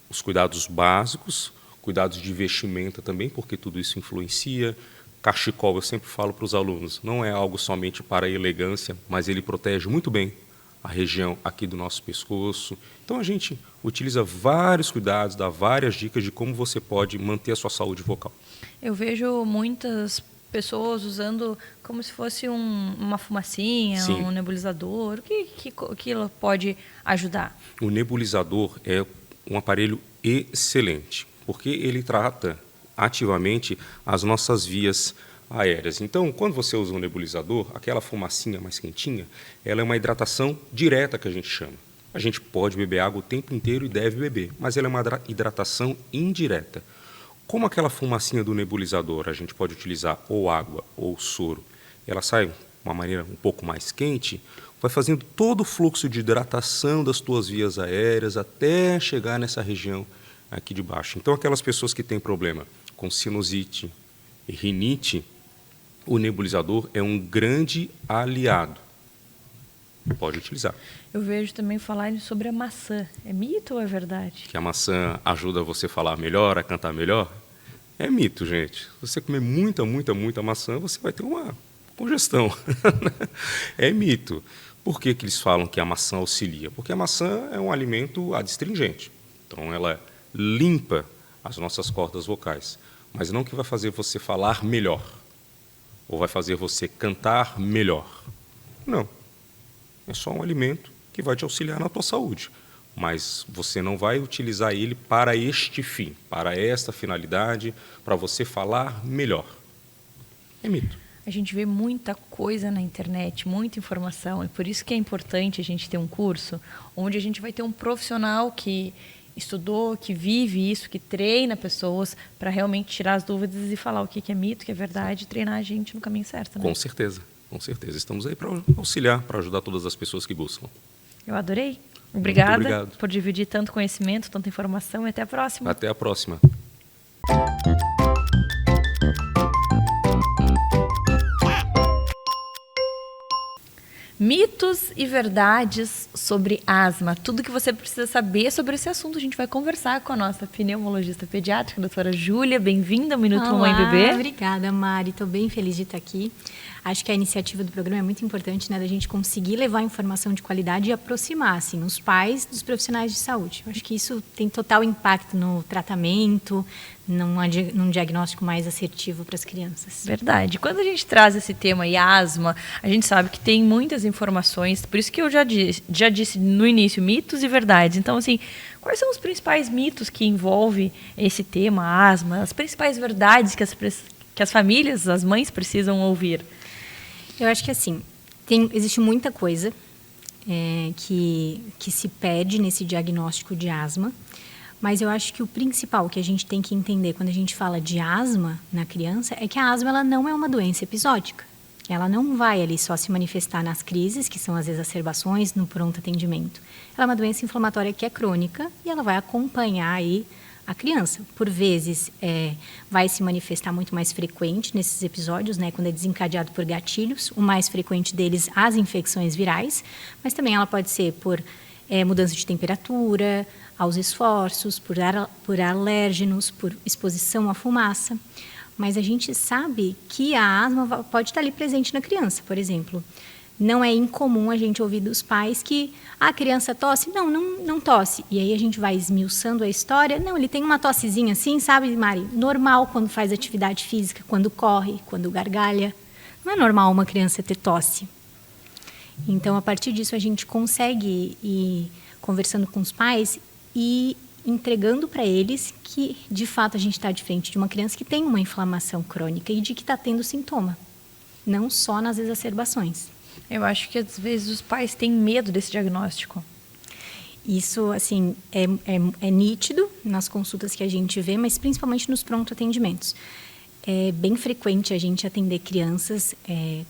os cuidados básicos, cuidados de vestimenta também, porque tudo isso influencia. Cachecol, eu sempre falo para os alunos, não é algo somente para a elegância, mas ele protege muito bem a região aqui do nosso pescoço. Então, a gente utiliza vários cuidados, dá várias dicas de como você pode manter a sua saúde vocal. Eu vejo muitas pessoas usando como se fosse uma fumacinha, Sim. um nebulizador. O que ela pode ajudar? O nebulizador é um aparelho excelente, porque ele trata ativamente as nossas vias aéreas. Então, quando você usa um nebulizador, aquela fumacinha mais quentinha, ela é uma hidratação direta que a gente chama. A gente pode beber água o tempo inteiro e deve beber, mas ela é uma hidratação indireta. Como aquela fumacinha do nebulizador, a gente pode utilizar ou água ou soro, ela sai de uma maneira um pouco mais quente, vai fazendo todo o fluxo de hidratação das tuas vias aéreas até chegar nessa região aqui de baixo. Então, aquelas pessoas que têm problema com sinusite e rinite, o nebulizador é um grande aliado. Pode utilizar. Eu vejo também falar sobre a maçã. É mito ou é verdade? Que a maçã ajuda você a falar melhor, a cantar melhor? É mito, gente. Se você comer muita maçã, você vai ter uma congestão. É mito. Por que eles falam que a maçã auxilia? Porque a maçã é um alimento adstringente. Então, ela limpa as nossas cordas vocais. Mas não que vai fazer você falar melhor. Ou vai fazer você cantar melhor. Não. É só um alimento que vai te auxiliar na tua saúde. Mas você não vai utilizar ele para este fim, para esta finalidade, para você falar melhor. É mito. A gente vê muita coisa na internet, muita informação. E por isso que é importante a gente ter um curso onde a gente vai ter um profissional que estudou, que vive isso, que treina pessoas para realmente tirar as dúvidas e falar o que é mito, o que é verdade, e treinar a gente no caminho certo. Né? Com certeza, com certeza. Estamos aí para auxiliar, para ajudar todas as pessoas que buscam. Eu adorei. Obrigada Muito obrigado por dividir tanto conhecimento, tanta informação e até a próxima. Até a próxima. Mitos e verdades sobre asma. Tudo que você precisa saber sobre esse assunto. A gente vai conversar com a nossa pneumologista pediátrica, a doutora Júlia. Bem-vinda ao Minuto Mamãe e Bebê. Obrigada, Mari. Estou bem feliz de estar aqui. Acho que a iniciativa do programa é muito importante, né, da gente conseguir levar informação de qualidade e aproximar, assim, os pais dos profissionais de saúde. Eu acho que isso tem total impacto no tratamento, num diagnóstico mais assertivo para as crianças. Verdade. Quando a gente traz esse tema e asma, a gente sabe que tem muitas informações, por isso que eu já disse no início, mitos e verdades. Então, assim, quais são os principais mitos que envolvem esse tema, asma, as principais verdades que as famílias, as mães precisam ouvir? Eu acho que, assim, existe muita coisa que se pede nesse diagnóstico de asma, mas eu acho que o principal que a gente tem que entender quando a gente fala de asma na criança é que a asma ela não é uma doença episódica. Ela não vai ali só se manifestar nas crises, que são as exacerbações, no pronto atendimento. Ela é uma doença inflamatória que é crônica e ela vai acompanhar aí a criança. Por vezes, vai se manifestar muito mais frequente nesses episódios, né, quando é desencadeado por gatilhos. O mais frequente deles, as infecções virais, mas também ela pode ser por mudança de temperatura, aos esforços, por alérgenos, por exposição à fumaça. Mas a gente sabe que a asma pode estar ali presente na criança, por exemplo. Não é incomum a gente ouvir dos pais que a criança tosse. Não tosse. E aí a gente vai esmiuçando a história. Não, ele tem uma tossezinha assim, sabe, Mari? Normal quando faz atividade física, quando corre, quando gargalha. Não é normal uma criança ter tosse. Então, a partir disso, a gente consegue ir conversando com os pais e entregando para eles que, de fato, a gente está de frente de uma criança que tem uma inflamação crônica e de que está tendo sintoma. Não só nas exacerbações. Eu acho que, às vezes, os pais têm medo desse diagnóstico. Isso, assim, é nítido nas consultas que a gente vê, mas principalmente nos pronto-atendimentos. É bem frequente a gente atender crianças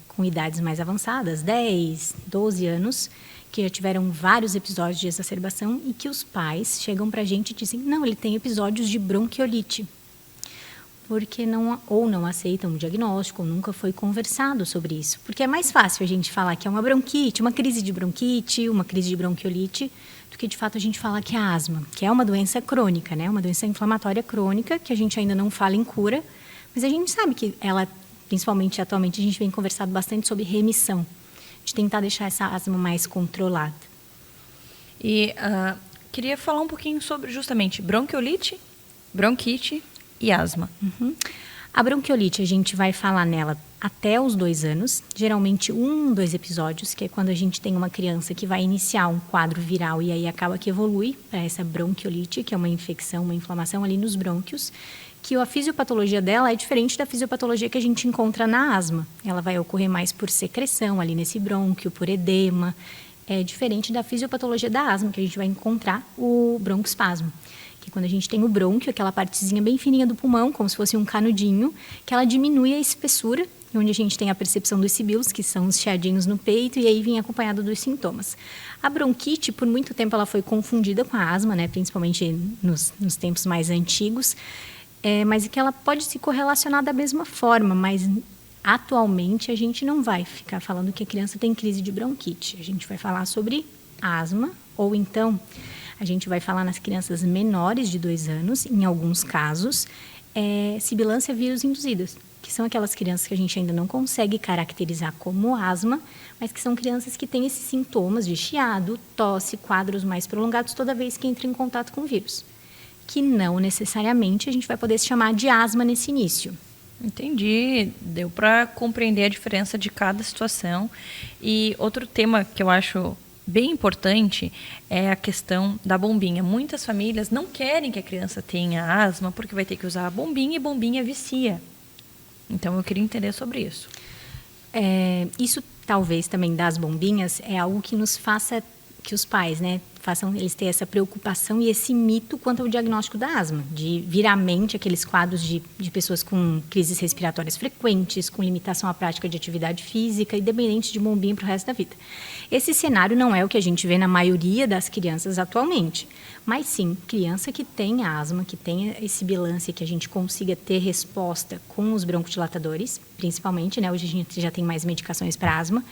com idades mais avançadas, 10, 12 anos, que já tiveram vários episódios de exacerbação e que os pais chegam para a gente e dizem, não, ele tem episódios de bronquiolite. Porque não aceitam o diagnóstico, ou nunca foi conversado sobre isso. Porque é mais fácil a gente falar que é uma bronquite, uma crise de bronquite, uma crise de bronquiolite, do que de fato a gente falar que é asma, que é uma doença crônica, né? Uma doença inflamatória crônica, que a gente ainda não fala em cura, mas a gente sabe que ela, principalmente atualmente, a gente vem conversado bastante sobre remissão, de tentar deixar essa asma mais controlada. E queria falar um pouquinho sobre justamente bronquiolite, bronquite e asma. Uhum. A bronquiolite, a gente vai falar nela até os 2 anos, geralmente 2 episódios, que é quando a gente tem uma criança que vai iniciar um quadro viral e aí acaba que evolui para essa bronquiolite, que é uma infecção, uma inflamação ali nos brônquios, que a fisiopatologia dela é diferente da fisiopatologia que a gente encontra na asma. Ela vai ocorrer mais por secreção ali nesse brônquio, por edema. É diferente da fisiopatologia da asma, que a gente vai encontrar o broncoespasmo. Que quando a gente tem o brônquio, aquela partezinha bem fininha do pulmão, como se fosse um canudinho, que ela diminui a espessura, onde a gente tem a percepção dos sibilos, que são os chiadinhos no peito, e aí vem acompanhado dos sintomas. A bronquite, por muito tempo, ela foi confundida com a asma, né, principalmente nos tempos mais antigos, mas que ela pode se correlacionar da mesma forma, mas atualmente a gente não vai ficar falando que a criança tem crise de bronquite. A gente vai falar sobre asma, ou então a gente vai falar nas crianças menores de 2 anos, em alguns casos, sibilância vírus induzidas, que são aquelas crianças que a gente ainda não consegue caracterizar como asma, mas que são crianças que têm esses sintomas de chiado, tosse, quadros mais prolongados toda vez que entra em contato com o vírus. Que não necessariamente a gente vai poder se chamar de asma nesse início. Entendi, deu para compreender a diferença de cada situação. E outro tema que eu acho bem importante é a questão da bombinha. Muitas famílias não querem que a criança tenha asma porque vai ter que usar a bombinha e bombinha vicia. Então eu queria entender sobre isso. Isso talvez também das bombinhas é algo que nos faça, que os pais, né, façam eles ter essa preocupação e esse mito quanto ao diagnóstico da asma, de vir à mente aqueles quadros de pessoas com crises respiratórias frequentes, com limitação à prática de atividade física, independente de bombinha para o resto da vida. Esse cenário não é o que a gente vê na maioria das crianças atualmente, mas sim, criança que tem asma, que tem esse bilância, que a gente consiga ter resposta com os broncodilatadores, principalmente, né, hoje a gente já tem mais medicações para asma,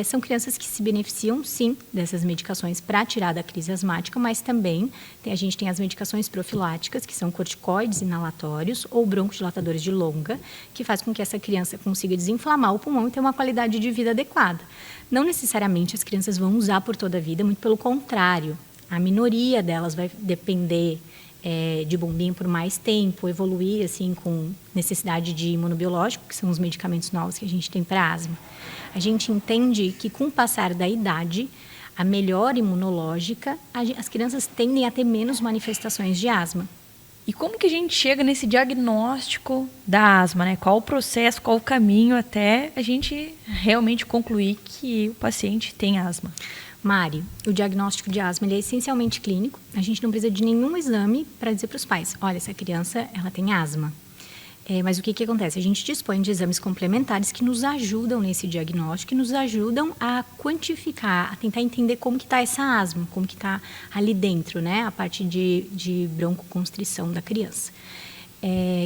são crianças que se beneficiam, sim, dessas medicações para tirar da crise asmática, mas também a gente tem as medicações profiláticas, que são corticoides inalatórios ou broncodilatadores de longa, que faz com que essa criança consiga desinflamar o pulmão e ter uma qualidade de vida adequada. Não necessariamente as crianças vão usar por toda a vida, muito pelo contrário. A minoria delas vai depender de bombinha por mais tempo, evoluir assim com necessidade de imunobiológico, que são os medicamentos novos que a gente tem para asma. A gente entende que com o passar da idade, a melhora imunológica, as crianças tendem a ter menos manifestações de asma. E como que a gente chega nesse diagnóstico da asma, né? Qual o processo, qual o caminho até a gente realmente concluir que o paciente tem asma? Mari, o diagnóstico de asma ele é essencialmente clínico. A gente não precisa de nenhum exame para dizer para os pais, olha, essa criança ela tem asma. Mas o que acontece? A gente dispõe de exames complementares que nos ajudam nesse diagnóstico, que nos ajudam a quantificar, a tentar entender como que está essa asma, como que está ali dentro, né? A parte de broncoconstrição da criança.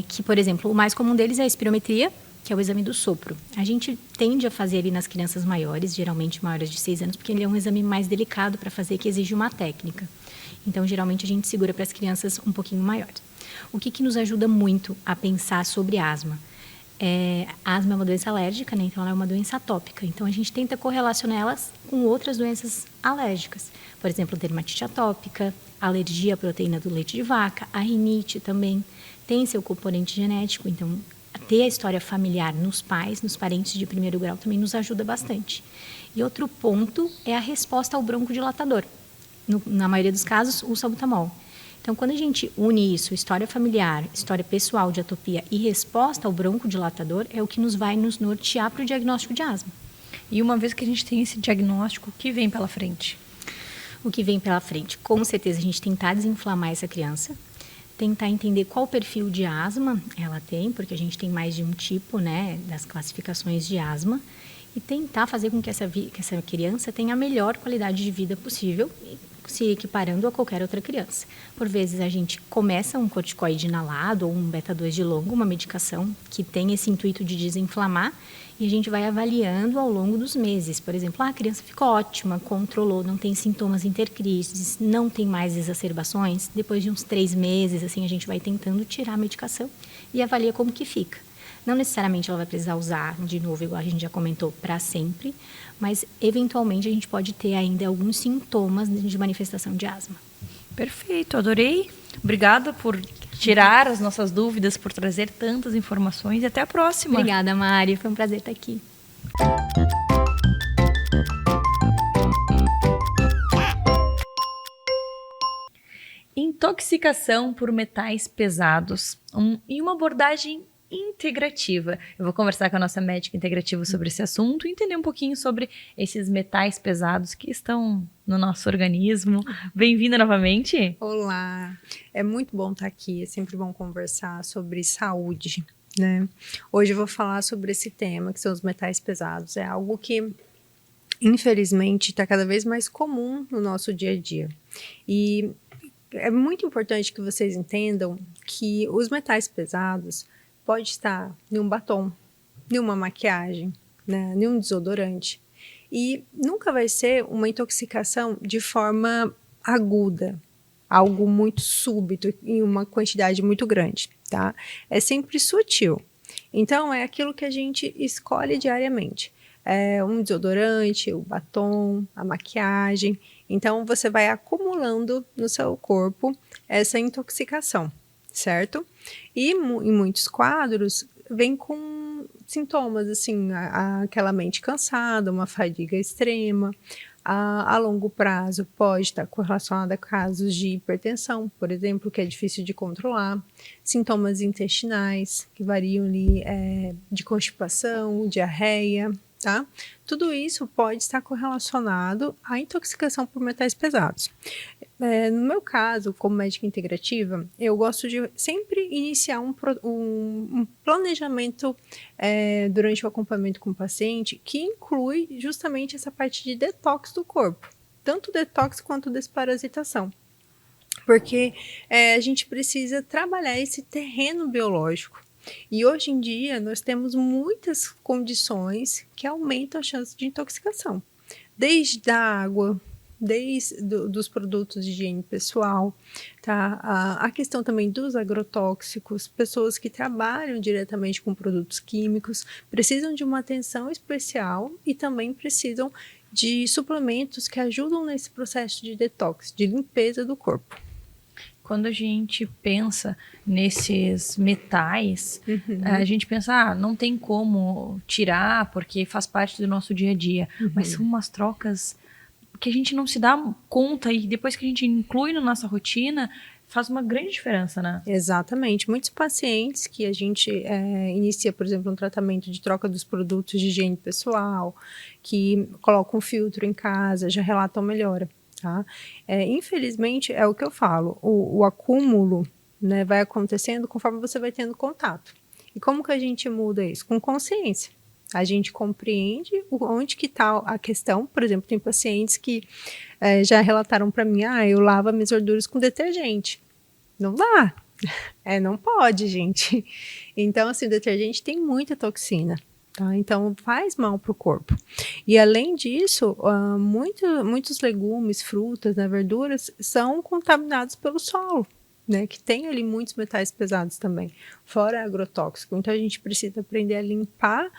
Que, por exemplo, o mais comum deles é a espirometria, que é o exame do sopro. A gente tende a fazer ele nas crianças maiores, geralmente maiores de 6 anos, porque ele é um exame mais delicado para fazer, que exige uma técnica. Então, geralmente, a gente segura para as crianças um pouquinho maiores. O que nos ajuda muito a pensar sobre asma? A asma é uma doença alérgica, né? Então ela é uma doença atópica. Então a gente tenta correlacionar elas com outras doenças alérgicas. Por exemplo, dermatite atópica, alergia à proteína do leite de vaca, a rinite também tem seu componente genético. Então ter a história familiar nos pais, nos parentes de primeiro grau também nos ajuda bastante. E outro ponto é a resposta ao broncodilatador. Na maioria dos casos, o salbutamol. Então, quando a gente une isso, história familiar, história pessoal de atopia e resposta ao broncodilatador, é o que vai nos nortear para o diagnóstico de asma. E uma vez que a gente tem esse diagnóstico, o que vem pela frente? O que vem pela frente? Com certeza, a gente tentar desinflamar essa criança, tentar entender qual perfil de asma ela tem, porque a gente tem mais de um tipo, né, das classificações de asma, e tentar fazer com que essa criança tenha a melhor qualidade de vida possível, se equiparando a qualquer outra criança. Por vezes a gente começa um corticoide inalado ou um beta-2 de longo, uma medicação que tem esse intuito de desinflamar, e a gente vai avaliando ao longo dos meses. Por exemplo, a criança ficou ótima, controlou, não tem sintomas intercrises, não tem mais exacerbações. Depois de uns 3 meses, assim, a gente vai tentando tirar a medicação e avalia como que fica. Não necessariamente ela vai precisar usar de novo, igual a gente já comentou, para sempre, mas eventualmente a gente pode ter ainda alguns sintomas de manifestação de asma. Perfeito, adorei. Obrigada por tirar as nossas dúvidas, por trazer tantas informações e até a próxima. Obrigada, Mari. Foi um prazer estar aqui. Intoxicação por metais pesados e uma abordagem integrativa. Eu vou conversar com a nossa médica integrativa sobre esse assunto e entender um pouquinho sobre esses metais pesados que estão no nosso organismo. Bem-vinda novamente. Olá, é muito bom estar aqui, é sempre bom conversar sobre saúde, né? Hoje eu vou falar sobre esse tema, que são os metais pesados. É algo que, infelizmente, está cada vez mais comum no nosso dia a dia. E é muito importante que vocês entendam que os metais pesados pode estar em um batom, em uma maquiagem, né, em um desodorante. E nunca vai ser uma intoxicação de forma aguda, algo muito súbito, em uma quantidade muito grande, tá? É sempre sutil. Então, é aquilo que a gente escolhe diariamente. É um desodorante, o batom, a maquiagem. Então, você vai acumulando no seu corpo essa intoxicação, certo? E em muitos quadros vem com sintomas, assim, aquela mente cansada, uma fadiga extrema. A longo prazo pode estar correlacionada a casos de hipertensão, por exemplo, que é difícil de controlar. Sintomas intestinais, que variam ali de constipação, diarreia, tá? Tudo isso pode estar correlacionado à intoxicação por metais pesados. No meu caso, como médica integrativa, eu gosto de sempre iniciar um planejamento durante o acompanhamento com o paciente que inclui justamente essa parte de detox do corpo, tanto detox quanto desparasitação. Porque a gente precisa trabalhar esse terreno biológico. E hoje em dia nós temos muitas condições que aumentam a chance de intoxicação. Desde a água, desde dos produtos de higiene pessoal, tá? A questão também dos agrotóxicos, pessoas que trabalham diretamente com produtos químicos, precisam de uma atenção especial e também precisam de suplementos que ajudam nesse processo de detox, de limpeza do corpo. Quando a gente pensa nesses metais, a gente pensa, não tem como tirar porque faz parte do nosso dia a dia. Mas são umas trocas que a gente não se dá conta e depois que a gente inclui na nossa rotina, faz uma grande diferença, né? Exatamente. Muitos pacientes que a gente inicia, por exemplo, um tratamento de troca dos produtos de higiene pessoal, que colocam um filtro em casa, já relatam melhora. Tá? Infelizmente, é o que eu falo, o acúmulo, né, vai acontecendo conforme você vai tendo contato. E como que a gente muda isso? Com consciência. A gente compreende onde que está a questão. Por exemplo, tem pacientes que já relataram para mim, eu lavo as minhas gorduras com detergente. Não dá. Não pode, gente. Então, assim, o detergente tem muita toxina. Tá? Então, faz mal para o corpo. E, além disso, muitos legumes, frutas, né, verduras, são contaminados pelo solo, né, que tem ali muitos metais pesados também, fora agrotóxico. Então, a gente precisa aprender a limpar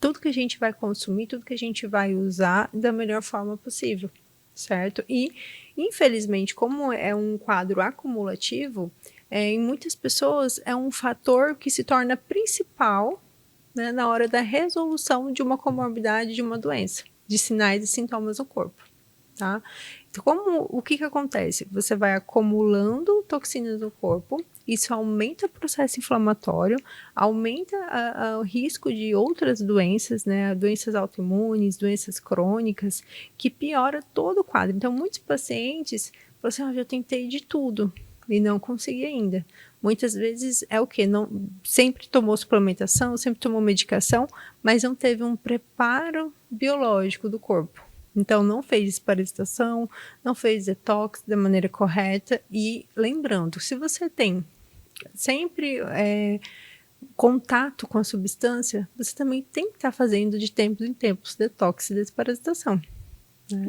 tudo que a gente vai consumir, tudo que a gente vai usar da melhor forma possível, certo? E, infelizmente, como é um quadro acumulativo, em muitas pessoas é um fator que se torna principal, né, na hora da resolução de uma comorbidade, de uma doença, de sinais e sintomas no corpo, tá? Então, o que acontece? Você vai acumulando toxinas no corpo, isso aumenta o processo inflamatório, aumenta o risco de outras doenças, né, doenças autoimunes, doenças crônicas, que piora todo o quadro. Então, muitos pacientes falam assim, eu já tentei de tudo e não consegui ainda. Muitas vezes é o quê? Não, sempre tomou suplementação, sempre tomou medicação, mas não teve um preparo biológico do corpo. Então, não fez desparasitação, não fez detox da maneira correta. E lembrando, se você tem sempre contato com a substância, você também tem que estar fazendo de tempos em tempos detox e desparasitação.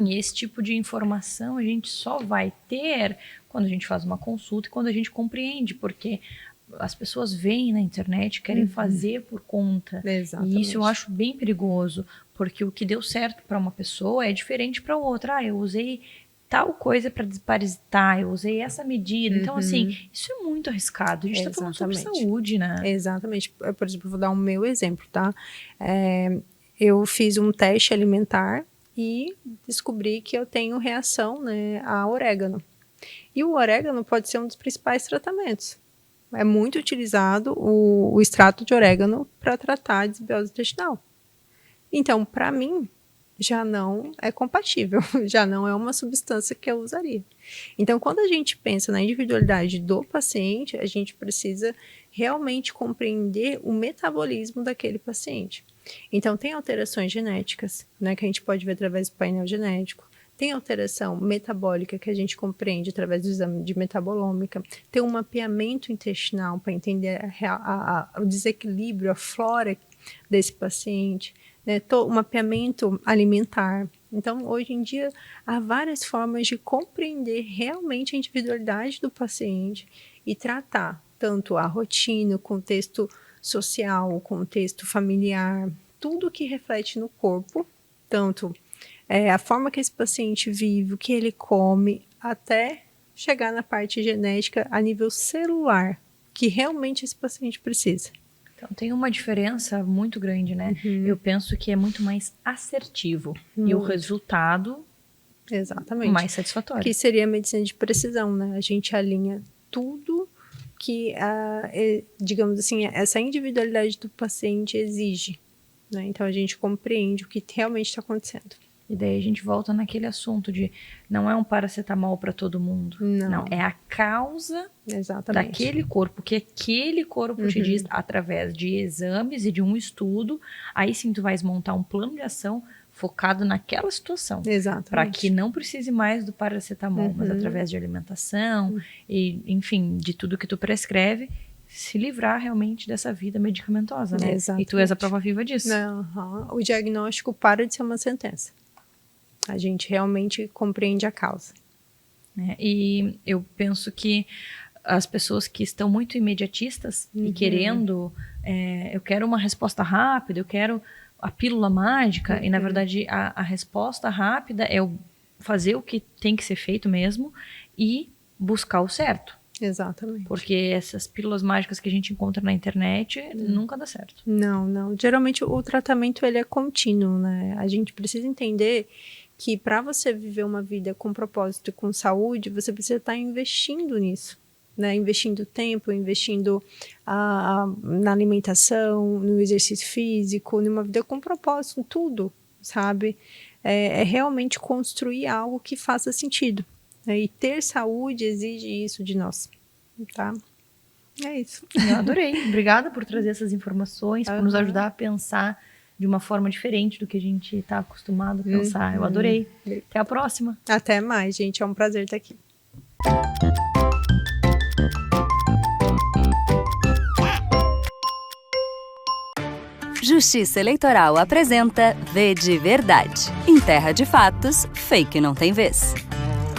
E esse tipo de informação a gente só vai ter quando a gente faz uma consulta e quando a gente compreende, porque as pessoas veem na internet, querem fazer por conta. Exatamente. E isso eu acho bem perigoso, porque o que deu certo para uma pessoa é diferente para outra. Eu usei tal coisa para desparasitar, eu usei essa medida. Então, assim, isso é muito arriscado. A gente está falando sobre saúde, né? Exatamente. Por exemplo, vou dar o meu exemplo, tá? Eu fiz um teste alimentar e descobri que eu tenho reação, né, a orégano. E o orégano pode ser um dos principais tratamentos. É muito utilizado o extrato de orégano para tratar a desbiose intestinal. Então, para mim, já não é compatível, já não é uma substância que eu usaria. Então, quando a gente pensa na individualidade do paciente, a gente precisa realmente compreender o metabolismo daquele paciente. Então, tem alterações genéticas, né, que a gente pode ver através do painel genético. Tem alteração metabólica que a gente compreende através do exame de metabolômica. Tem um mapeamento intestinal para entender o desequilíbrio, a flora desse paciente. Né? Um mapeamento alimentar. Então, hoje em dia, há várias formas de compreender realmente a individualidade do paciente e tratar tanto a rotina, o contexto social, o contexto familiar, tudo que reflete no corpo, tanto a forma que esse paciente vive, o que ele come, até chegar na parte genética a nível celular, que realmente esse paciente precisa. Então, tem uma diferença muito grande, né? Eu penso que é muito mais assertivo e o resultado mais satisfatório. Que seria a medicina de precisão, né? A gente alinha tudo que, digamos assim, essa individualidade do paciente exige, né? Então, a gente compreende o que realmente está acontecendo. E daí a gente volta naquele assunto de não é um paracetamol para todo mundo. Não, é a causa daquele corpo, que aquele corpo te diz através de exames e de um estudo. Aí sim tu vais montar um plano de ação focado naquela situação. Para que não precise mais do paracetamol, mas através de alimentação e, enfim, de tudo que tu prescreve, se livrar realmente dessa vida medicamentosa, né? E tu és a prova viva disso. O diagnóstico para de ser uma sentença. A gente realmente compreende a causa. E eu penso que as pessoas que estão muito imediatistas e querendo, eu quero uma resposta rápida, eu quero a pílula mágica, e na verdade a resposta rápida é fazer o que tem que ser feito mesmo e buscar o certo. Exatamente. Porque essas pílulas mágicas que a gente encontra na internet nunca dá certo. Não. Geralmente o tratamento ele é contínuo, né? A gente precisa entender que para você viver uma vida com propósito e com saúde, você precisa estar investindo nisso, né? Investindo tempo, investindo na alimentação, no exercício físico, numa vida com propósito, em tudo, sabe? É realmente construir algo que faça sentido. E ter saúde exige isso de nós, tá? É isso. Eu adorei. Obrigada por trazer essas informações, por nos ajudar a pensar de uma forma diferente do que a gente está acostumado a pensar. Eu adorei. Até a próxima. Até mais, gente. É um prazer estar aqui. Justiça Eleitoral apresenta V de Verdade. Em terra de fatos, fake não tem vez.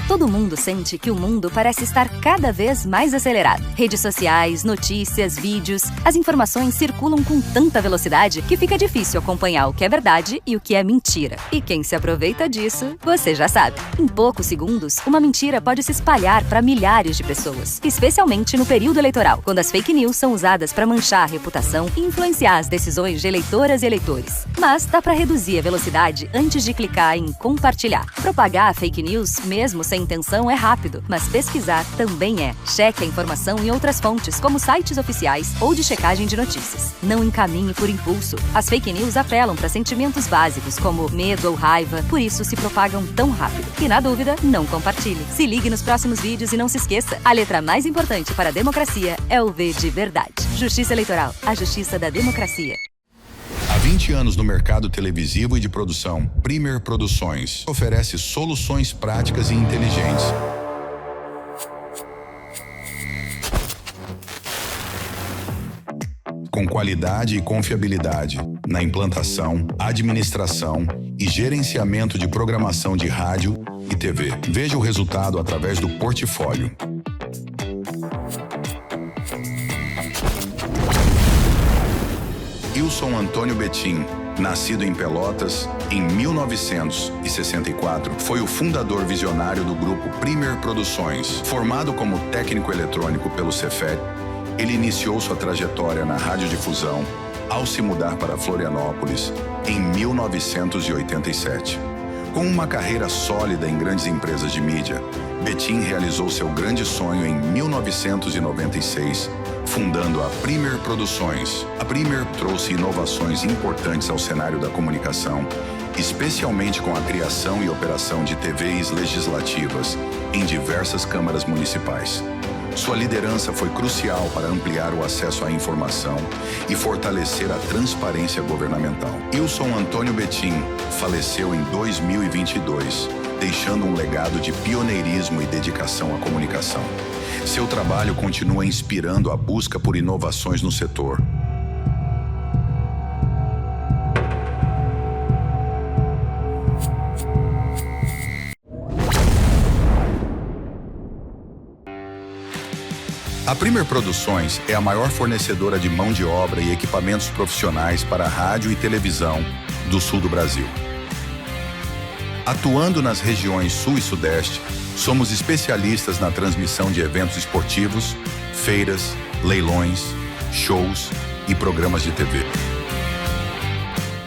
Todo mundo sente que o mundo parece estar cada vez mais acelerado. Redes sociais, notícias, vídeos, as informações circulam com tanta velocidade que fica difícil acompanhar o que é verdade e o que é mentira. E quem se aproveita disso, você já sabe. Em poucos segundos, uma mentira pode se espalhar para milhares de pessoas, especialmente no período eleitoral, quando as fake news são usadas para manchar a reputação e influenciar as decisões de eleitoras e eleitores. Mas dá para reduzir a velocidade antes de clicar em compartilhar. Propagar a fake news, mesmo sem intenção, é rápido, mas pesquisar também é. Cheque a informação em outras fontes, como sites oficiais ou de checagem de notícias. Não encaminhe por impulso. As fake news apelam para sentimentos básicos, como medo ou raiva, por isso se propagam tão rápido. E na dúvida, não compartilhe. Se ligue nos próximos vídeos e não se esqueça, a letra mais importante para a democracia é o V de Verdade. Justiça Eleitoral, a justiça da democracia. Há 20 anos no mercado televisivo e de produção, Premier Produções oferece soluções práticas e inteligentes. Com qualidade e confiabilidade na implantação, administração e gerenciamento de programação de rádio e TV. Veja o resultado através do portfólio. Wilson Antônio Betim, nascido em Pelotas em 1964, foi o fundador visionário do grupo Premier Produções. Formado como técnico eletrônico pelo Cefet, ele iniciou sua trajetória na radiodifusão ao se mudar para Florianópolis em 1987. Com uma carreira sólida em grandes empresas de mídia, Betim realizou seu grande sonho em 1996, fundando a Premier Produções. A Premier trouxe inovações importantes ao cenário da comunicação, especialmente com a criação e operação de TVs legislativas em diversas câmaras municipais. Sua liderança foi crucial para ampliar o acesso à informação e fortalecer a transparência governamental. Wilson Antônio Betim faleceu em 2022, deixando um legado de pioneirismo e dedicação à comunicação. Seu trabalho continua inspirando a busca por inovações no setor. A Premier Produções é a maior fornecedora de mão de obra e equipamentos profissionais para rádio e televisão do sul do Brasil. Atuando nas regiões Sul e Sudeste, somos especialistas na transmissão de eventos esportivos, feiras, leilões, shows e programas de TV.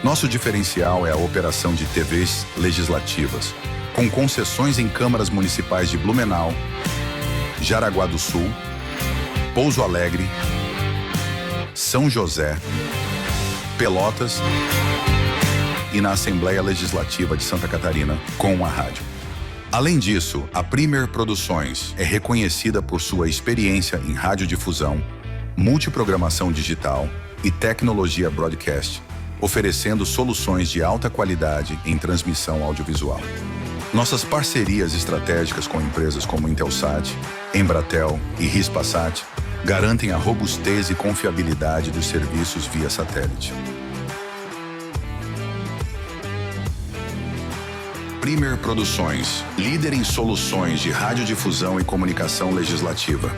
Nosso diferencial é a operação de TVs legislativas, com concessões em câmaras municipais de Blumenau, Jaraguá do Sul, Pouso Alegre, São José, Pelotas e na Assembleia Legislativa de Santa Catarina, com a rádio. Além disso, a Premier Produções é reconhecida por sua experiência em radiodifusão, multiprogramação digital e tecnologia broadcast, oferecendo soluções de alta qualidade em transmissão audiovisual. Nossas parcerias estratégicas com empresas como Intelsat, Embratel e Hispasat garantem a robustez e confiabilidade dos serviços via satélite. Premier Produções, líder em soluções de radiodifusão e comunicação legislativa.